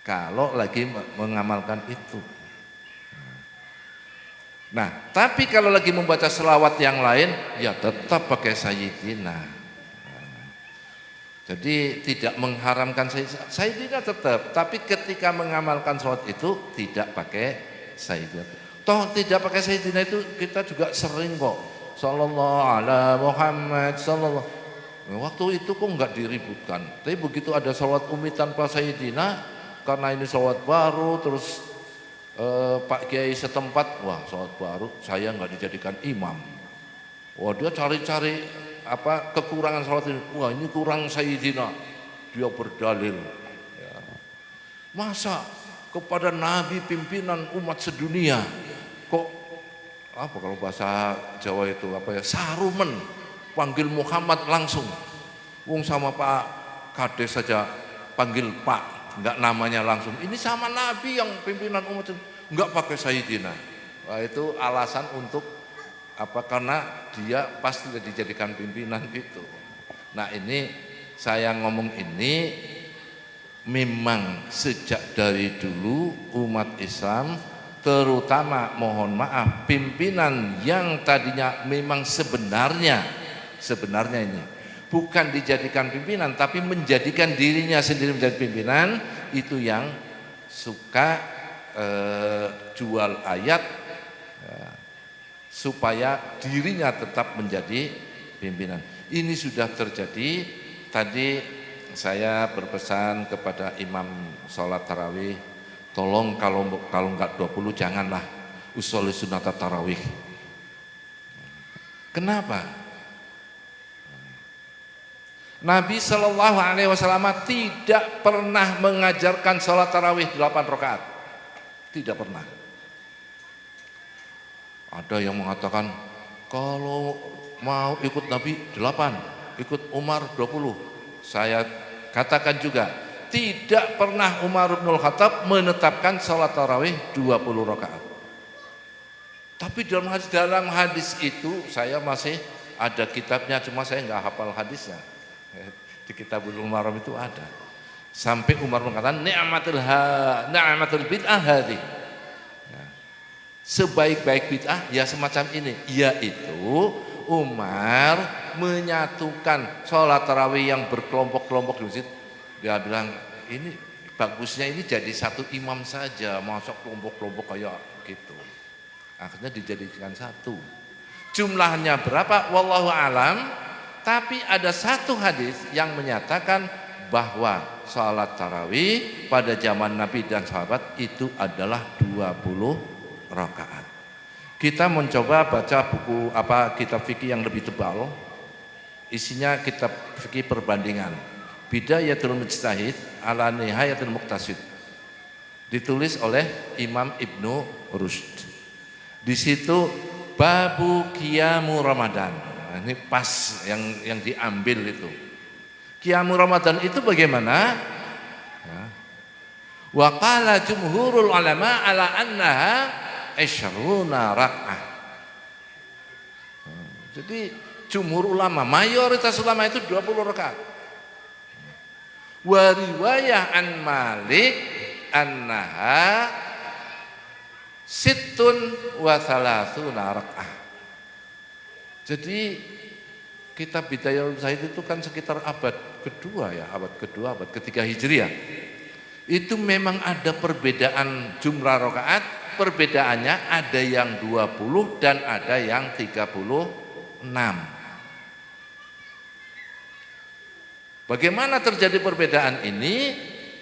Kalau lagi mengamalkan itu. Nah, tapi kalau lagi membaca selawat yang lain, ya tetap pakai Sayyidina. Jadi tidak mengharamkan Sayyidina tetap, tapi ketika mengamalkan selawat itu tidak pakai Sayyidina. Toh tidak pakai Sayyidina itu kita juga sering kok. Sallallahu ala Muhammad sallallahu. Waktu itu kok enggak diributkan. Tapi begitu ada salawat umi tanpa Sayyidina, karena ini salawat baru, terus Pak Kiai setempat, wah salawat baru saya enggak dijadikan imam. Wah, dia cari-cari kekurangan salawat ini. Wah, ini kurang Sayyidina. Dia berdalil. Ya. Masa kepada Nabi pimpinan umat sedunia kok kalau bahasa Jawa itu sarumen, panggil Muhammad langsung. Wong sama Pak Kades saja panggil Pak, enggak namanya langsung. Ini sama Nabi yang pimpinan umat enggak pakai Sayyidina. Wah, itu alasan untuk karena dia pasti dijadikan pimpinan gitu. Nah, ini saya ngomong ini memang sejak dari dulu umat Islam, terutama mohon maaf pimpinan yang tadinya memang sebenarnya ini bukan dijadikan pimpinan tapi menjadikan dirinya sendiri menjadi pimpinan, itu yang suka jual ayat supaya dirinya tetap menjadi pimpinan. Ini sudah terjadi. Tadi saya berpesan kepada imam sholat tarawih, tolong kalau enggak 20 janganlah usolli sunat tarawih. Kenapa? Nabi Shallallahu Alaihi Wasallam tidak pernah mengajarkan sholat tarawih 8 rakaat, tidak pernah. Ada yang mengatakan kalau mau ikut Nabi 8, ikut Umar 20. Saya katakan juga tidak pernah Umar bin Khattab menetapkan sholat tarawih 20 rakaat. Tapi dalam hadis itu saya masih ada kitabnya, cuma saya nggak hafal hadisnya. Di Kitabul Maram itu ada. Sampai Umar mengatakan ni'matul bid'ah hadhi. Ya. Sebaik-baik bid'ah ya semacam ini, yaitu Umar menyatukan sholat tarawih yang berkelompok-kelompok di masjid. Dia bilang ini bagusnya ini jadi satu imam saja, masuk kelompok-kelompok kayak gitu. Akhirnya dijadikan satu. Jumlahnya berapa? Wallahu alam. Tapi ada satu hadis yang menyatakan bahwa salat tarawih pada zaman Nabi dan sahabat itu adalah 20 rakaat. Kita mencoba baca buku kitab fikih yang lebih tebal. Isinya kitab fikih perbandingan. Bidayatul Mujtahid ala Nihayatul Muqtasid. Ditulis oleh Imam Ibnu Rushd. Di situ babu qiyamu Ramadan. Nah, ini pas yang diambil itu. Qiyamu Ramadan itu bagaimana? Ya. Wa qala jumhurul ulama ala annaha 20 rak'ah. Jadi jumhur ulama, mayoritas ulama itu 20 rakaat. Wa riwayah an Malik annaha sittun wa thalathuna rak'ah. Jadi kitab Bidayatul Mujtahid itu kan sekitar abad kedua ya, abad ketiga Hijriah. Itu memang ada perbedaan jumlah rakaat, perbedaannya ada yang 20 dan ada yang 36. Bagaimana terjadi perbedaan ini?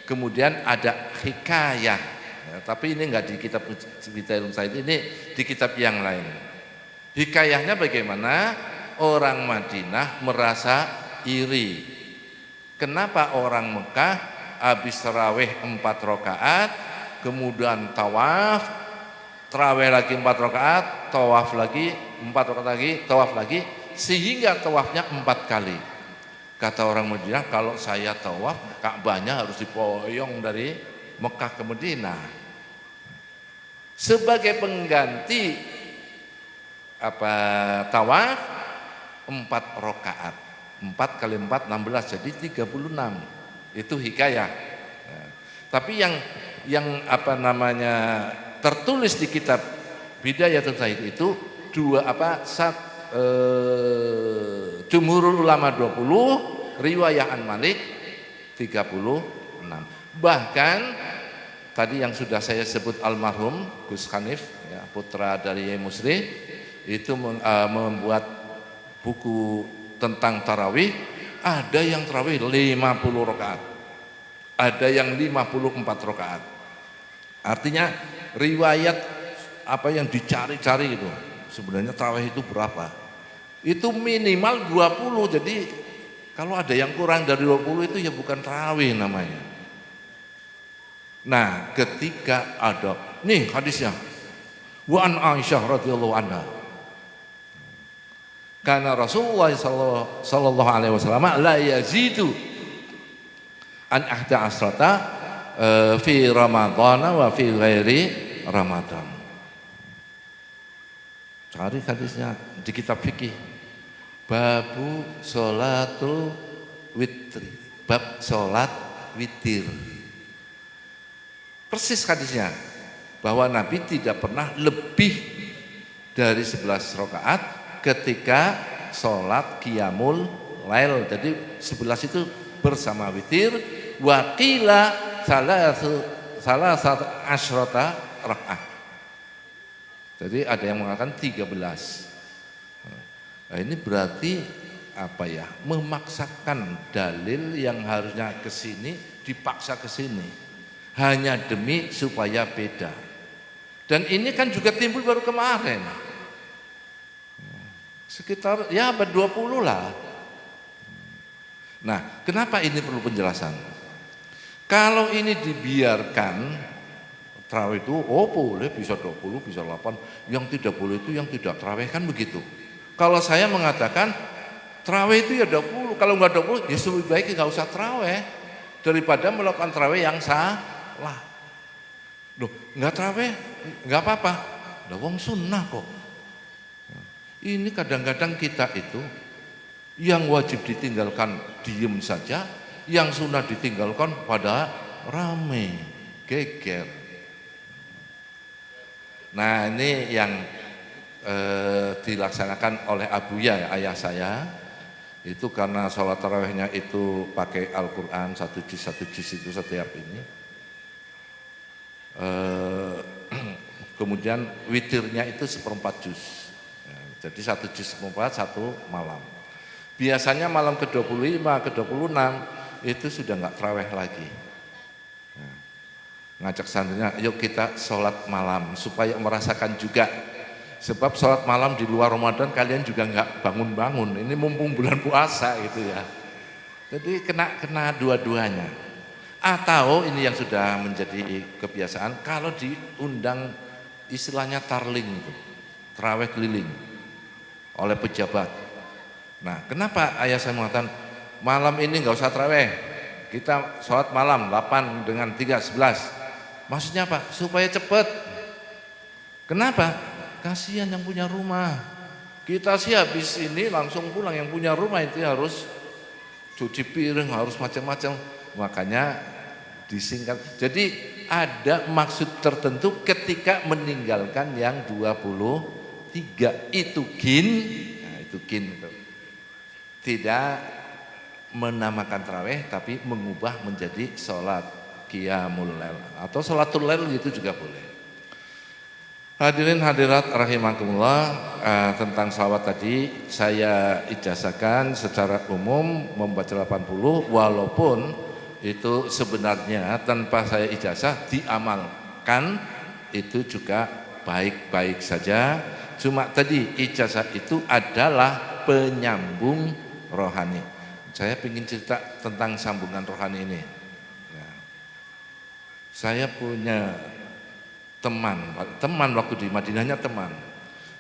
Kemudian ada hikayah. Ya, tapi ini enggak di kitab Bidayatul Mujtahid, ini di kitab yang lain. Hikayahnya bagaimana? Orang Madinah merasa iri. Kenapa orang Mekah habis tarawih 4 rakaat, kemudian tawaf, tarawih lagi 4 rakaat, tawaf lagi 4 rakaat lagi, tawaf lagi, sehingga tawafnya 4 kali. Kata orang Madinah, kalau saya tawaf, Ka'bahnya harus dipoyong dari Mekah ke Madinah. Sebagai pengganti tawaf 4 rakaat. 4 kali 4 16 jadi 36. Itu hikayah. Nah, tapi yang tertulis di kitab Bidayatul Mujtahid itu jumhurul ulama 20, riwayah an Malik 36. Bahkan tadi yang sudah saya sebut almarhum Gus Hanif ya, putra dari Yai Musri itu membuat buku tentang tarawih. Ada yang tarawih 50 rakaat, ada yang 54 rakaat. Artinya riwayat yang dicari-cari itu sebenarnya tarawih itu berapa? Itu minimal 20. Jadi kalau ada yang kurang dari 20 itu ya bukan tarawih namanya. Nah, ketika ada nih hadisnya, wa an Aisyah radhiyallahu anha, karena Rasulullah sallallahu alaihi wasallam la yazidu an ahda asrata fi Ramadhan wa fi ghairi Ramadan. Cari hadisnya di kitab fikih. Babu sholatul witri, bab sholat witir. Persis hadisnya bahwa Nabi tidak pernah lebih dari 11 rakaat ketika sholat qiyamul lail. Jadi 11 itu bersama witir. Wa qila salasat asyrata rakaat. Jadi ada yang mengatakan 13. Nah, ini berarti memaksakan dalil yang harusnya ke sini dipaksa ke sini hanya demi supaya beda. Dan ini kan juga timbul baru kemarin. Sekitar ya abad 20 lah. Nah, kenapa ini perlu penjelasan? Kalau ini dibiarkan, tarawih itu, oh boleh bisa 20, bisa 8, yang tidak boleh itu yang tidak tarawih, kan begitu. Kalau saya mengatakan, tarawih itu ya 20, kalau nggak 20, ya lebih baik nggak usah tarawih, daripada melakukan tarawih yang salah. Loh, nggak tarawih, nggak apa-apa, lah wong sunnah kok. Ini kadang-kadang kita itu, yang wajib ditinggalkan diem saja, yang sunnah ditinggalkan pada rame, geger. Nah ini yang dilaksanakan oleh Abuya, ayah saya, itu karena sholat tarawihnya itu pakai Al-Quran satu juz itu setiap ini. Kemudian witirnya itu 1/4 juz, jadi 1 juz 1/4 satu malam. Biasanya malam ke-25, ke-26 itu sudah nggak tarawih lagi. Ngajak santrinya, yuk kita sholat malam supaya merasakan juga. Sebab sholat malam di luar Ramadan kalian juga nggak bangun-bangun. Ini mumpung bulan puasa gitu ya. Jadi kena dua-duanya. Atau ini yang sudah menjadi kebiasaan, kalau diundang istilahnya tarling itu, tarawih keliling oleh pejabat. Nah, kenapa ayah saya mengatakan malam ini nggak usah tarawih, kita sholat malam 8 dengan 3, 11. Maksudnya apa? Supaya cepat. Kenapa? Kasihan yang punya rumah. Kita sih habis ini langsung pulang, yang punya rumah itu harus cuci piring, harus macam-macam. Makanya disingkat. Jadi ada maksud tertentu ketika meninggalkan yang 23 itu gin. Nah, itu gin itu. Tidak menamakan tarawih tapi mengubah menjadi sholat qiyamul lail atau sholatul lail itu juga boleh. Hadirin hadirat rahimakumullah, tentang shalawat tadi saya ijazahkan secara umum membaca 80, walaupun itu sebenarnya tanpa saya ijazah diamalkan itu juga baik-baik saja. Cuma tadi ijazah itu adalah penyambung rohani. Saya ingin cerita tentang sambungan rohani ini. Ya. Saya punya teman waktu di Madinahnya teman.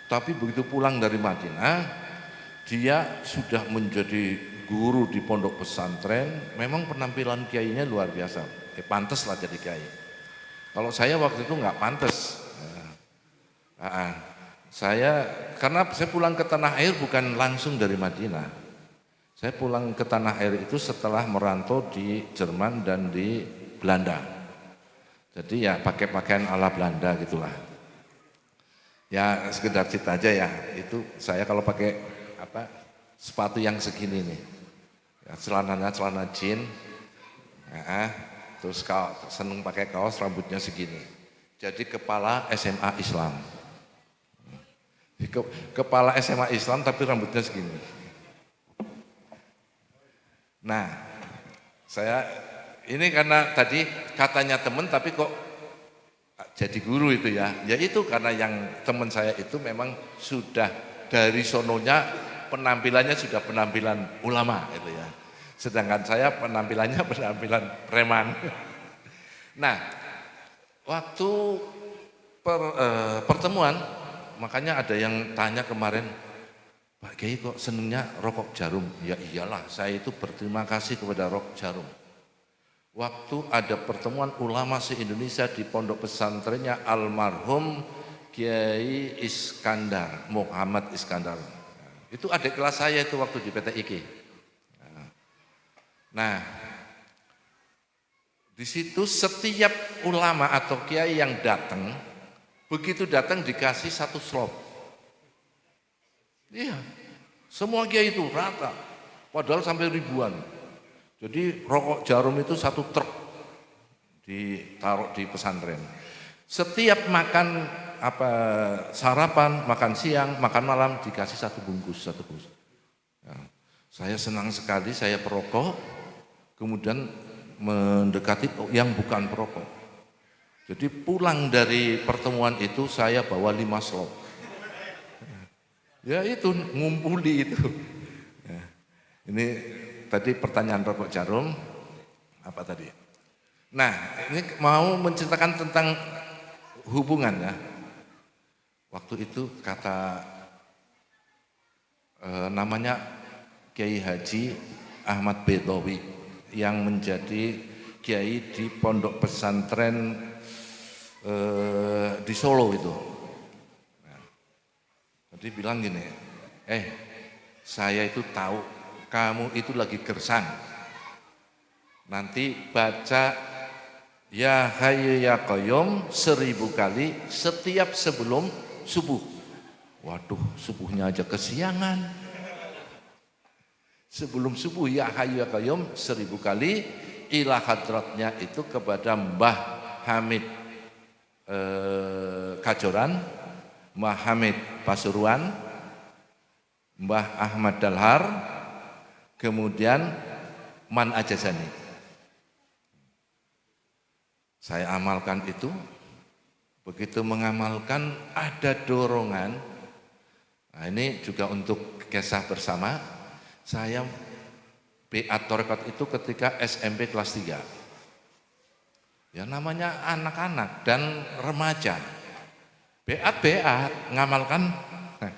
Tapi begitu pulang dari Madinah, dia sudah menjadi guru di pondok pesantren. Memang penampilan kiainya luar biasa. Pantas lah jadi kiai. Kalau saya waktu itu nggak pantas. Karena saya pulang ke tanah air bukan langsung dari Madinah. Saya pulang ke tanah air itu setelah merantau di Jerman dan di Belanda. Jadi ya pakai pakaian ala Belanda gitulah. Ya sekedar cerita aja ya. Itu saya kalau pakai sepatu yang segini nih. Ya, celananya celana jean. Terus seneng pakai kaos rambutnya segini. Jadi kepala SMA Islam. Kepala SMA Islam tapi rambutnya segini. Nah, saya ini karena tadi katanya teman tapi kok jadi guru itu ya. Ya itu karena yang teman saya itu memang sudah dari sononya penampilannya sudah penampilan ulama itu ya. Sedangkan saya penampilannya penampilan preman. Nah, waktu pertemuan makanya ada yang tanya kemarin, Pak Kiai kok senengnya rokok jarum? Ya iyalah, saya itu berterima kasih kepada rokok jarum. Waktu ada pertemuan ulama se-Indonesia di pondok pesantrennya almarhum Kiai Iskandar, Muhammad Iskandar. Itu adik kelas saya itu waktu di PTIG. Nah, di situ setiap ulama atau kiai yang datang, begitu datang dikasih satu slop. Iya, semua kiai itu rata, padahal sampai ribuan. Jadi rokok jarum itu satu truk ditaruh di pesantren. Setiap makan sarapan, makan siang, makan malam dikasih satu bungkus. Nah, saya senang sekali, saya perokok, kemudian mendekati yang bukan perokok. Jadi pulang dari pertemuan itu saya bawa 5 slop. Ya itu ngumpuli itu. Ya, ini tadi pertanyaan rokok jarum, apa tadi? Nah, ini mau menceritakan tentang hubungan ya. Waktu itu kata namanya Kiai Haji Ahmad Bedawi yang menjadi kiai di pondok pesantren di Solo itu. Nah, jadi bilang gini, saya itu tahu kamu itu lagi gersang. Nanti baca Ya Hayyu Ya Qayyum 1000 kali setiap sebelum subuh. Waduh, subuhnya aja kesiangan. Sebelum subuh Ya Hayyu Ya Qayyum 1000 kali, ila hadratnya itu kepada Mbah Hamid Kajoran, Mbah Hamid Pasuruan, Mbah Ahmad Dalhar, kemudian Man Ajazani. Saya amalkan itu, begitu mengamalkan ada dorongan. Nah, ini juga untuk kisah bersama, saya beat tarekat itu ketika SMP kelas 3. Ya namanya anak-anak dan remaja. Beat ngamalkan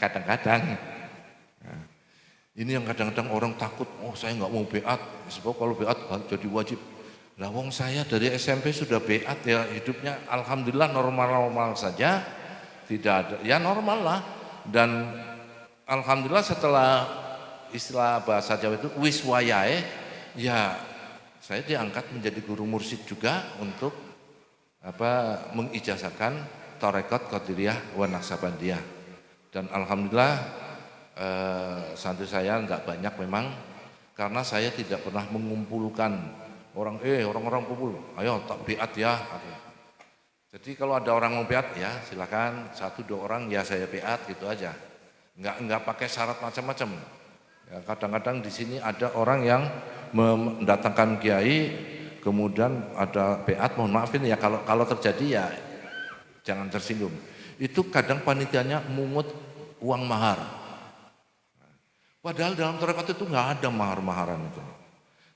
kadang-kadang. Nah, ini yang kadang-kadang orang takut, oh saya nggak mau beat, sebab kalau beat jadi wajib. Lah wong saya dari SMP sudah beat ya, hidupnya alhamdulillah normal-normal saja, tidak ada, ya normal lah. Dan alhamdulillah setelah istilah bahasa Jawa itu wis wayahe, ya saya diangkat menjadi guru mursyid juga untuk mengijazahkan tarekat Qadiriyah wa Naqsabandiyah. Dan alhamdulillah santri saya enggak banyak memang, karena saya tidak pernah mengumpulkan orang-orang kumpul, ayo tak beat ya. Jadi kalau ada orang mau beat ya silakan, 1-2 orang ya saya beat gitu aja. Enggak pakai syarat macam-macam. Ya, kadang-kadang di sini ada orang yang mendatangkan kiai, kemudian ada beat, mohon maafin ya kalau terjadi ya jangan tersinggung. Itu kadang panitianya mungut uang mahar. Padahal dalam tarekat itu enggak ada mahar-maharan itu.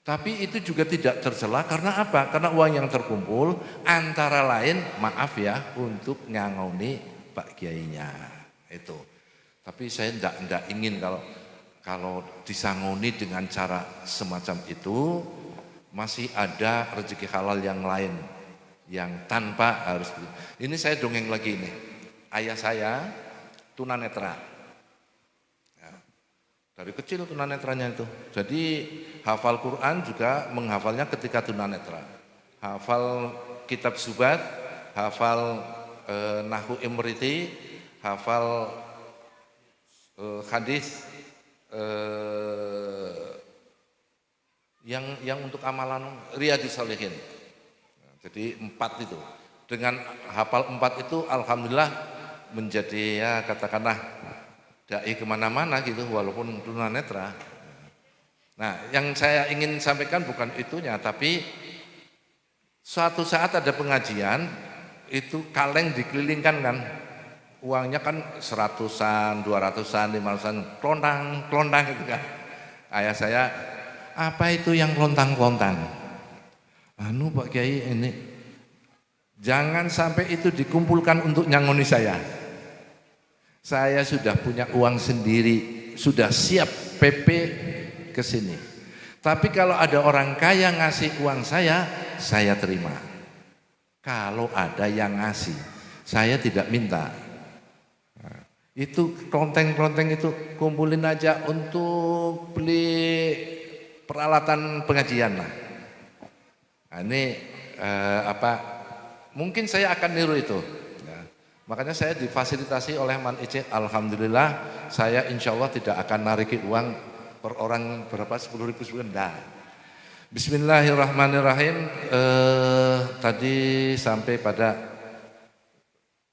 Tapi itu juga tidak tercela, karena apa? Karena uang yang terkumpul antara lain, maaf ya, untuk ngangoni Pak Kiainya itu. Tapi saya tidak ingin kalau disangoni dengan cara semacam itu, masih ada rezeki halal yang lain yang tanpa harus. Ini saya dongeng lagi ini. Ayah saya tunanetra. Dari kecil tunanetranya itu. Jadi hafal Quran juga menghafalnya ketika tunanetra. Hafal kitab Zubat, hafal Nahwu Imriti, hafal hadis yang untuk amalan Riyadhus Shalihin. Jadi 4 itu. Dengan hafal 4 itu alhamdulillah menjadi ya katakanlah dai kemana-mana gitu walaupun tunanetra. Nah yang saya ingin sampaikan bukan itunya, tapi suatu saat ada pengajian itu kaleng dikelilingkan kan, uangnya kan 100-an, 200-an, 500-an, klontang gitu kan. Ayah saya, apa itu yang klontang-klontang? Anu Pak Kiai ini, jangan sampai itu dikumpulkan untuk nyangoni saya. Saya sudah punya uang sendiri, sudah siap PP ke sini. Tapi kalau ada orang kaya ngasih uang saya terima. Kalau ada yang ngasih, saya tidak minta. Nah, itu klonteng-klonteng itu kumpulin aja untuk beli peralatan pengajian lah. Nah, ini mungkin saya akan niru itu. Makanya saya difasilitasi oleh Man Ice, alhamdulillah saya insya Allah tidak akan nariki uang per orang berapa 10.000 sebulan. Bismillahirrahmanirrahim. Tadi sampai pada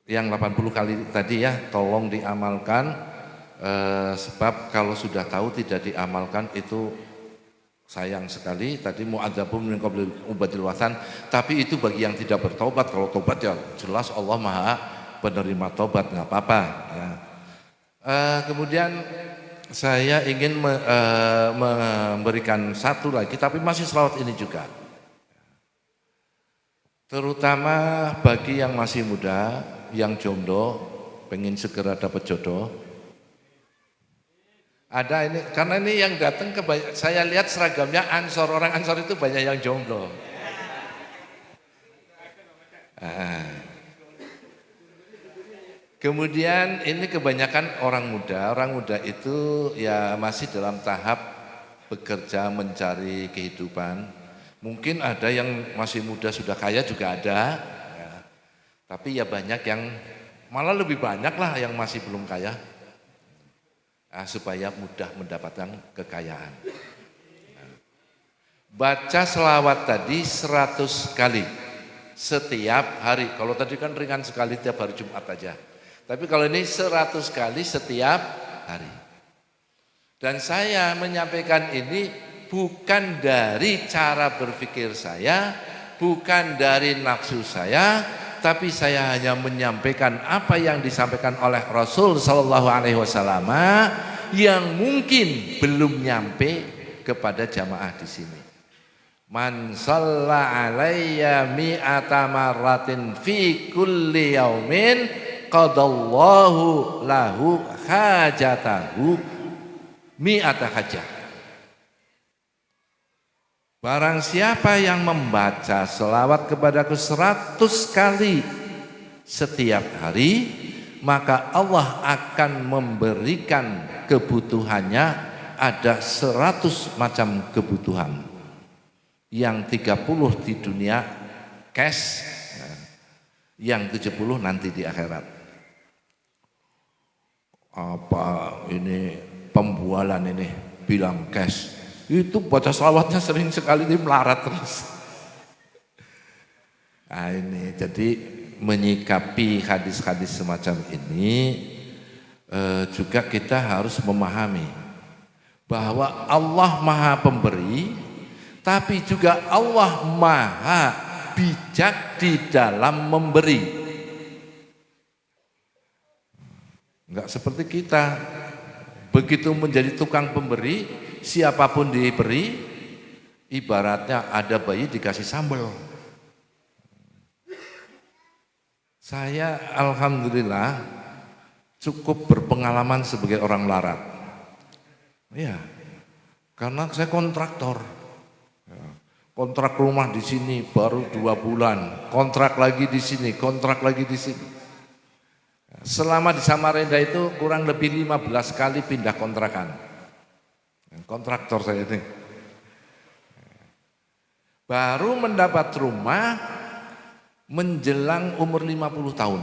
yang 80 kali tadi ya, tolong diamalkan, sebab kalau sudah tahu tidak diamalkan itu sayang sekali. Tadi mu'adzabun min qabli ubadil wathan, tapi itu bagi yang tidak bertobat. Kalau tobat ya jelas Allah Maha penerima tobat, nggak apa-apa ya. Kemudian Saya ingin memberikan satu lagi, tapi masih selawat ini juga. Terutama bagi yang masih muda, yang jomblo, pengen segera dapat jodoh. Ada ini, karena ini yang datang saya lihat seragamnya Ansor, orang Ansor itu banyak yang jomblo. Kemudian ini kebanyakan orang muda itu ya masih dalam tahap bekerja mencari kehidupan. Mungkin ada yang masih muda sudah kaya juga ada, ya. Tapi ya banyak yang malah lebih banyak lah yang masih belum kaya, supaya mudah mendapatkan kekayaan. Baca selawat tadi 100 kali setiap hari. Kalau tadi kan ringan sekali tiap hari Jumat aja. Tapi kalau ini 100 kali setiap hari. Dan saya menyampaikan ini bukan dari cara berpikir saya, bukan dari nafsu saya, tapi saya hanya menyampaikan apa yang disampaikan oleh Rasul Sallallahu Alaihi Wasallam yang mungkin belum nyampe kepada jamaah di sini. Man shalla alayya mi'ata marratin fi kulli yaumin qadallahu lahu hajatahu mi'ata hajah. Barang siapa yang membaca selawat kepadaku 100 kali setiap hari, maka Allah akan memberikan kebutuhannya, ada 100 macam kebutuhan. Yang 30 di dunia cash, yang 70 nanti di akhirat. Apa ini pembualan ini bilang cash, itu baca selawatnya sering sekali dia melarat terus. Nah ini jadi menyikapi hadis-hadis semacam ini juga kita harus memahami bahwa Allah Maha Pemberi, tapi juga Allah Maha Bijak di dalam memberi. Enggak seperti kita, begitu menjadi tukang pemberi, siapapun diberi, ibaratnya ada bayi dikasih sambal. Saya alhamdulillah cukup berpengalaman sebagai orang larat. Ya, karena saya kontraktor. Kontrak rumah di sini baru 2 bulan, kontrak lagi di sini, kontrak lagi di sini. Selama di Samarinda itu kurang lebih 15 kali pindah kontrakan. Kontraktor saya ini. Baru mendapat rumah menjelang umur 50 tahun.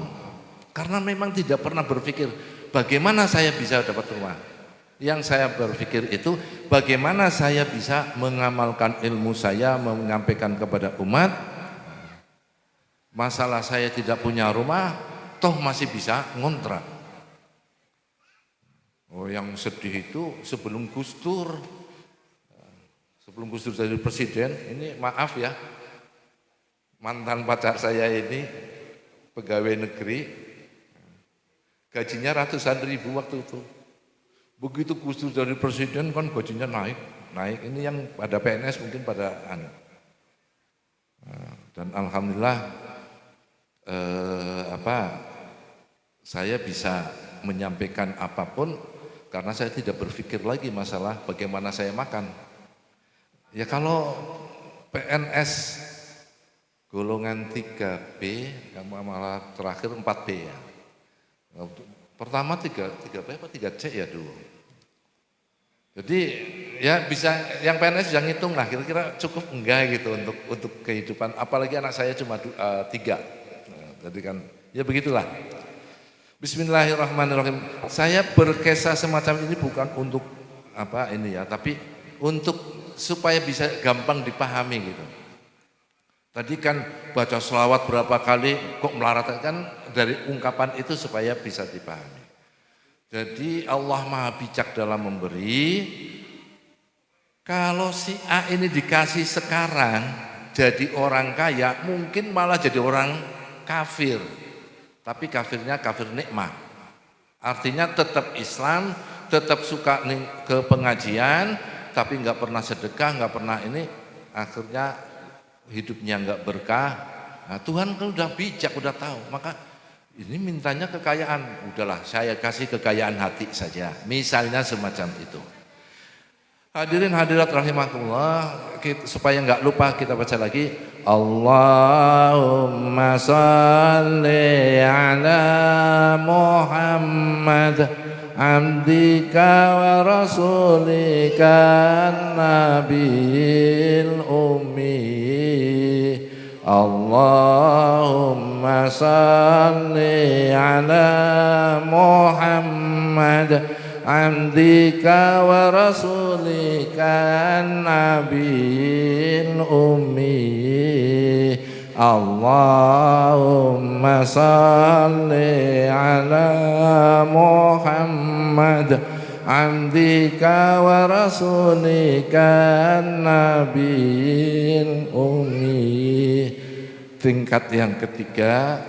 Karena memang tidak pernah berpikir bagaimana saya bisa dapat rumah. Yang saya berpikir itu bagaimana saya bisa mengamalkan ilmu saya, menyampaikan kepada umat. Masalah saya tidak punya rumah, toh masih bisa ngontrak. Oh, yang sedih itu sebelum Gus Dur jadi presiden, ini maaf ya, mantan pacar saya ini pegawai negeri, gajinya ratusan ribu waktu itu. Begitu Gus Dur jadi presiden kan gajinya naik. Ini yang pada PNS mungkin pada dan alhamdulillah saya bisa menyampaikan apapun karena saya tidak berpikir lagi masalah bagaimana saya makan. Ya kalau PNS golongan 3B, malah terakhir 4B ya. Pertama 3B apa 3C ya dulu. Jadi ya bisa yang PNS bisa ngitung lah kira-kira cukup enggak gitu untuk kehidupan. Apalagi anak saya cuma 3. Jadi kan ya begitulah. Bismillahirrahmanirrahim. Saya berkisah semacam ini bukan untuk apa ini ya, tapi untuk supaya bisa gampang dipahami gitu. Tadi kan baca selawat berapa kali kok melarat, kan dari ungkapan itu supaya bisa dipahami. Jadi Allah Maha Bijak dalam memberi. Kalau si A ini dikasih sekarang jadi orang kaya, mungkin malah jadi orang kafir. Tapi kafirnya kafir nikmat. Artinya tetap Islam, tetap suka nih ke pengajian, tapi nggak pernah sedekah, nggak pernah ini, akhirnya hidupnya nggak berkah. Nah, Tuhan kan udah bijak, udah tahu, maka ini mintanya kekayaan, udahlah saya kasih kekayaan hati saja, misalnya semacam itu. Hadirin hadirat rahimakumullah, supaya nggak lupa kita baca lagi. Allahumma salli ala Muhammad abdika wa rasulika nabiyil ummi. Allahumma salli ala Muhammad abdika wa rasulika nabiyil ummi. Allahumma salli ala Muhammad abdika wa rasulika nabiyil ummi. Tingkat yang ketiga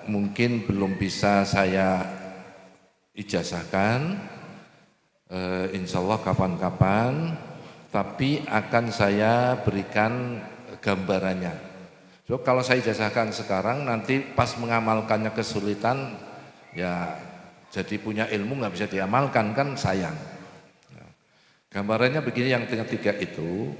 mungkin belum bisa saya ijazahkan, insya Allah kapan-kapan, tapi akan saya berikan gambarannya. So, kalau saya ijazahkan sekarang, nanti pas mengamalkannya kesulitan, ya jadi punya ilmu nggak bisa diamalkan, kan sayang. Gambarannya begini, yang ketiga itu,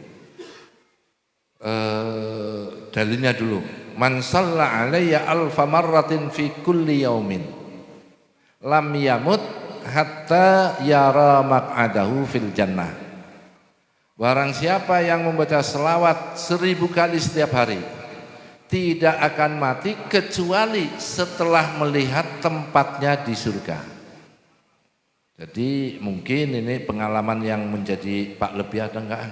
dalilnya dulu. Man shalla alayya alfa marratin fi kulli yaumin lam yamut hatta yara maq'adahu fil jannah. Barang siapa yang membaca selawat 1000 kali setiap hari, tidak akan mati kecuali setelah melihat tempatnya di surga. Jadi mungkin ini pengalaman yang menjadi Pak lebih ada enggak?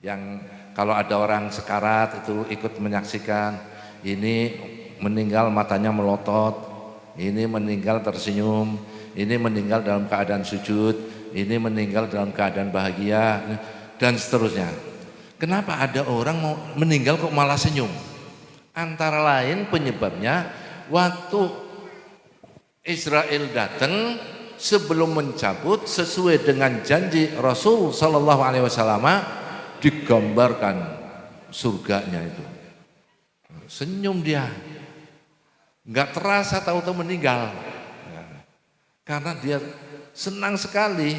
Yang kalau ada orang sekarat itu ikut menyaksikan, ini meninggal matanya melotot, ini meninggal tersenyum, ini meninggal dalam keadaan sujud, ini meninggal dalam keadaan bahagia, dan seterusnya. Kenapa ada orang mau meninggal kok malah senyum? Antara lain penyebabnya, waktu Israel datang, sebelum mencabut sesuai dengan janji Rasul Sallallahu Alaihi Wasallam, digambarkan surganya itu. Senyum dia, nggak terasa tahu-tahu meninggal, karena dia senang sekali.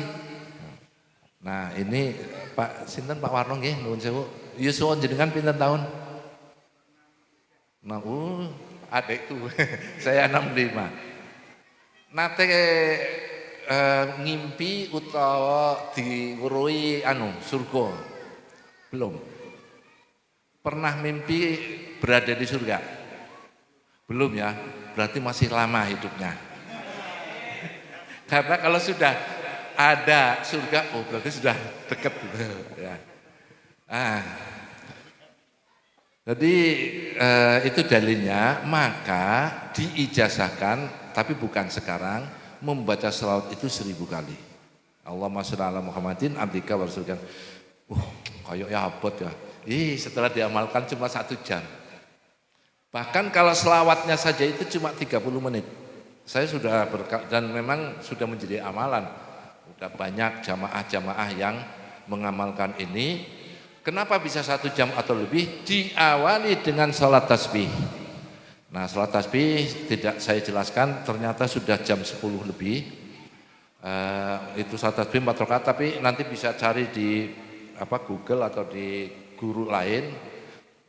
Nah ini Pak Sinten, Pak Warno nggih, nuwun sewu. Yuswa jenengan pinten tahun? Nah, adekku, saya 65. Nate ngimpi utawa diweruhi surga? Belum. Pernah mimpi berada di surga? Belum ya, berarti masih lama hidupnya. Karena kalau sudah ada surga, oh berarti sudah dekat gitu ya. Jadi itu dalilnya, maka diijazahkan, tapi bukan sekarang, membaca selawat itu 1000 kali. Allahumma sholli ala Muhammadin abdika wa rasulika. Kayak ya abot ya. Setelah diamalkan cuma 1 jam. Bahkan kalau selawatnya saja itu cuma 30 menit. Saya sudah dan memang sudah menjadi amalan. Sudah banyak jamaah-jamaah yang mengamalkan ini. Kenapa bisa 1 jam atau lebih? Diawali dengan salat tasbih. Nah, salat tasbih tidak saya jelaskan, ternyata sudah jam 10 lebih. Itu salat tasbih 4 rakaat, tapi nanti bisa cari di Google atau di guru lain.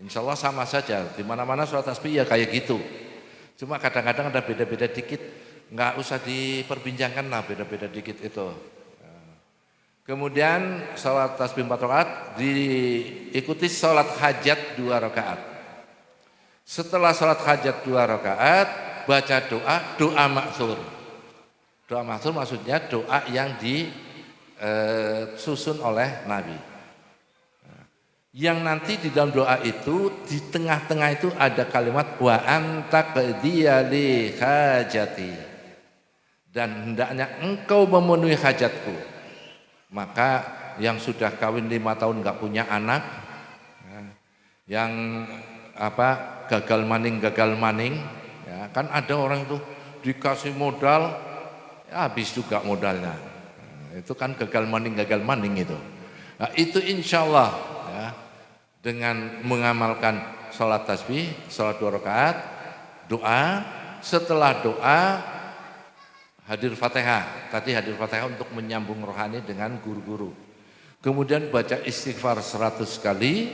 Insya Allah sama saja, di mana-mana salat tasbih ya kayak gitu. Cuma kadang-kadang ada beda-beda dikit, nggak usah diperbincangkan lah beda-beda dikit itu. Kemudian salat tasbih 4 rakaat diikuti salat hajat 2 rakaat. Setelah salat hajat 2 rakaat, baca doa maksur. Doa maksur maksudnya doa yang disusun oleh Nabi. Yang nanti di dalam doa itu, di tengah-tengah itu ada kalimat wa anta qadiyali hajati, dan hendaknya engkau memenuhi hajatku. Maka yang sudah kawin 5 tahun nggak punya anak, yang gagal maning, ya, kan ada orang itu dikasih modal, ya habis juga modalnya. Itu kan gagal maning itu. Nah, itu insya Allah ya, dengan mengamalkan sholat tasbih, sholat 2 rakaat, doa, setelah doa hadir Fatihah. Tadi hadir Fatihah untuk menyambung rohani dengan guru-guru. Kemudian baca istighfar 100 kali,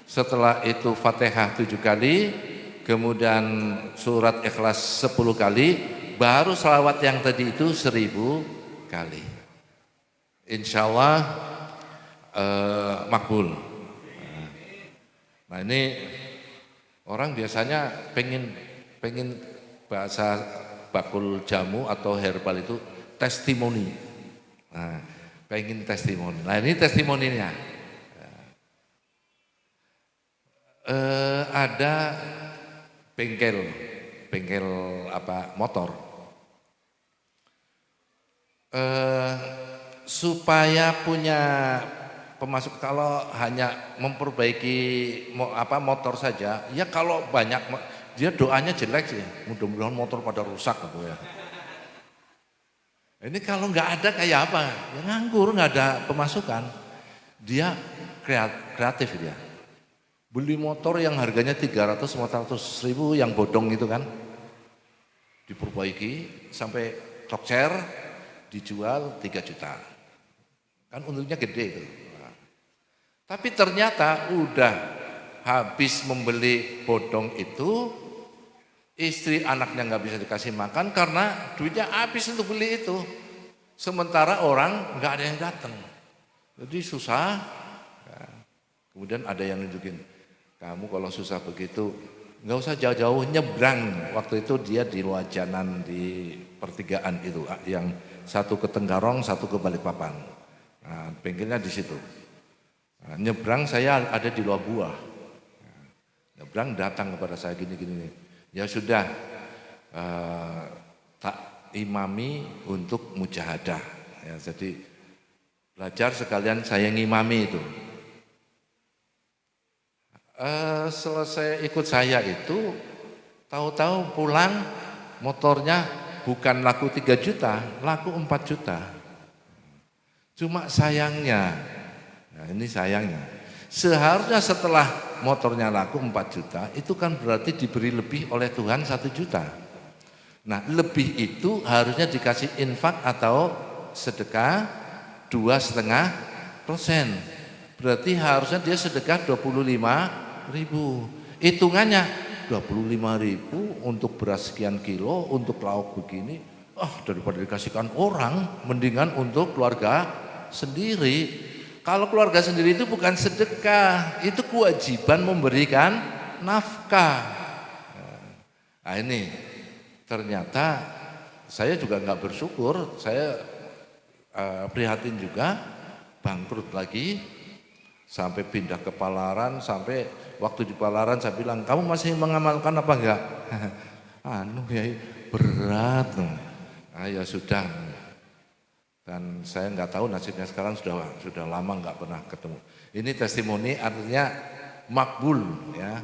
setelah itu Fatihah 7 kali, kemudian surat Ikhlas 10 kali, baru selawat yang tadi itu 1000 kali. Insya Allah makbul. Nah ini orang biasanya pengen bahasa bakul jamu atau herbal itu testimoni. Nah, pengen testimoni. Nah ini testimoninya. Ada bengkel apa motor. Supaya punya pemasok, kalau hanya memperbaiki motor saja, ya kalau banyak dia doanya jelek sih, mudah-mudahan motor pada rusak gitu ya. Ini kalau nggak ada kayak apa? Ya nganggur, nggak ada pemasukan. Dia kreatif dia. Beli motor yang harganya 300-400 ribu yang bodong itu kan, diperbaiki sampai tokcer, dijual 3 juta. Kan untungnya gede itu. Tapi ternyata udah habis membeli bodong itu, istri anaknya nggak bisa dikasih makan karena duitnya habis untuk beli itu. Sementara orang nggak ada yang datang, jadi susah. Kemudian ada yang nunjukin, kamu kalau susah begitu nggak usah jauh-jauh, nyebrang. Waktu itu dia di Luajanan di pertigaan itu, yang satu ke Tenggarong, satu ke Balikpapan. Nah, bengkelnya di situ. Nah, nyebrang saya ada di Luar Buah. Nyebrang datang kepada saya gini-gini. Ya sudah, tak imami untuk mujahadah. Ya, jadi belajar sekalian saya ngimami itu. Selesai ikut saya itu, tahu-tahu pulang motornya bukan laku 3 juta, laku 4 juta. Cuma sayangnya, nah ini sayangnya, seharusnya setelah motornya laku 4 juta, itu kan berarti diberi lebih oleh Tuhan 1 juta. Nah lebih itu harusnya dikasih infak atau sedekah 2,5%. Berarti harusnya dia sedekah 25.000. Hitungannya 25.000 untuk beras sekian kilo, untuk lauk begini. Daripada dikasihkan orang, mendingan untuk keluarga sendiri. Kalau keluarga sendiri itu bukan sedekah, itu kewajiban memberikan nafkah. Nah ini ternyata saya juga nggak bersyukur, saya prihatin juga, bangkrut lagi, sampai pindah ke Palaran, sampai waktu di Palaran saya bilang, kamu masih mengamalkan apa enggak? Ya berat. Ya sudah. Dan saya nggak tahu nasibnya sekarang, sudah lama nggak pernah ketemu. Ini testimoni artinya makbul ya.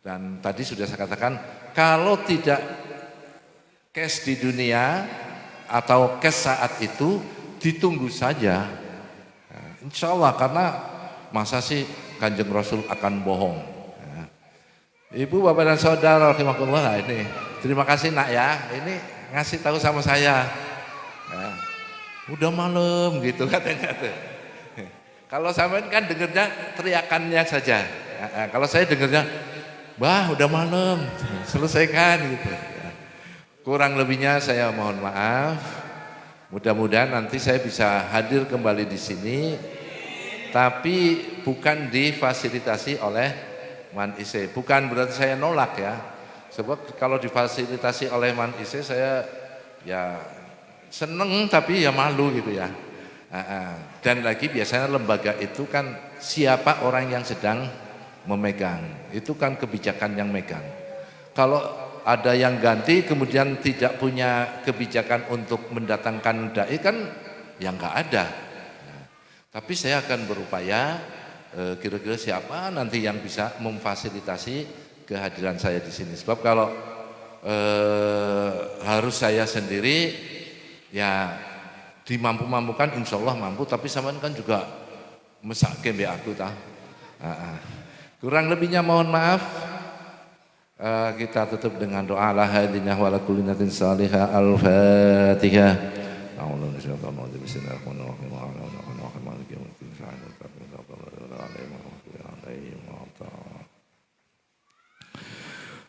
Dan tadi sudah saya katakan, kalau tidak cash di dunia atau cash saat itu, ditunggu saja. Insya Allah, karena masa sih Kanjeng Rasul akan bohong. Ibu, bapak dan saudara, rahimakumullah, ini terima kasih nak ya, ini ngasih tahu sama saya. Udah malam gitu katanya tuh. Kalau sampean kan dengernya teriakannya saja. Kalau saya dengernya, bah udah malam, selesaikan gitu. Kurang lebihnya saya mohon maaf. Mudah-mudahan nanti saya bisa hadir kembali di sini, tapi bukan difasilitasi oleh Man IC. Bukan berarti saya nolak ya. Sebab kalau difasilitasi oleh Man IC saya ya seneng, tapi ya malu gitu ya. Dan lagi biasanya lembaga itu kan siapa orang yang sedang memegang, itu kan kebijakan yang megang. Kalau ada yang ganti kemudian tidak punya kebijakan untuk mendatangkan dai kan ya nggak ada. Tapi saya akan berupaya kira-kira siapa nanti yang bisa memfasilitasi kehadiran saya di sini. Sebab kalau harus saya sendiri, ya dimampu-mampukan insya Allah mampu, tapi sampean kan juga mesake mbek aku ta. Kurang lebihnya mohon maaf. Kita tutup dengan doa la hadinah wa la kulli natin salihah al-fatihah. A'udzu billahi bismillahirrahmanirrahim.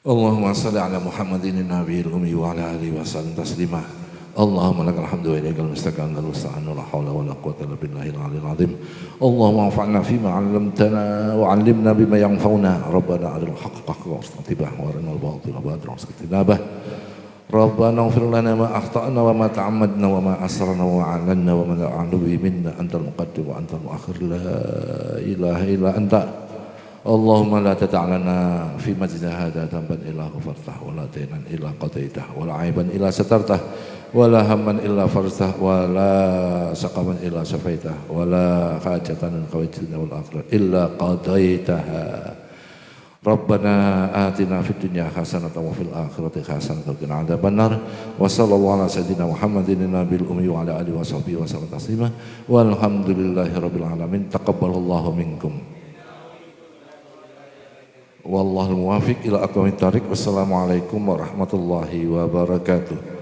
Allahumma salli ala Muhammadin nabiyil ummi wa ala alihi wa sallam taslima. Allahumma lakal hamdu wa ilaikal mustaqan wal musta'an la haula wa la quwwata illa billahil aliyyil azim. Allahumma anfa'na fima 'allamtana wa 'allimna bima yanfa'una. Rabbana arina al-haqqa haqqan warzuqna wa arina al-batila batilan warzuqna ijtinabah. Rabbana ighfir lana ma akhta'na wa ma ta'ammadna wa ma asrarna wa 'alanna wa ma la a'lamu bihi minna antal muqaddim wa antal mu'akhir la ilaha illa anta. Allahumma la tada'lana fi majlisina hadha dhanban illa ghafartah wa la daynan illa qadaitah wa la 'aiban illa satartah wa la hamman illa farjtah wa la saqaman illa shafaitah wa la hajatan min hawaijina wal akhirah illa qadaitaha. Rabbana atina fid dunya hasanatan wa fil akhirati hasanatan wa qina adzabannar. Wa sallallahu ala sayyidina Muhammadin nabiyil ummi wa ala alihi wa sahbihi wa sallam taslima. Walhamdulillahi rabbil alamin. Taqabbalallahu minkum. Wallahul muwafiq ila aqwamit thariq. Wassalamualaikum warahmatullahi wabarakatuh.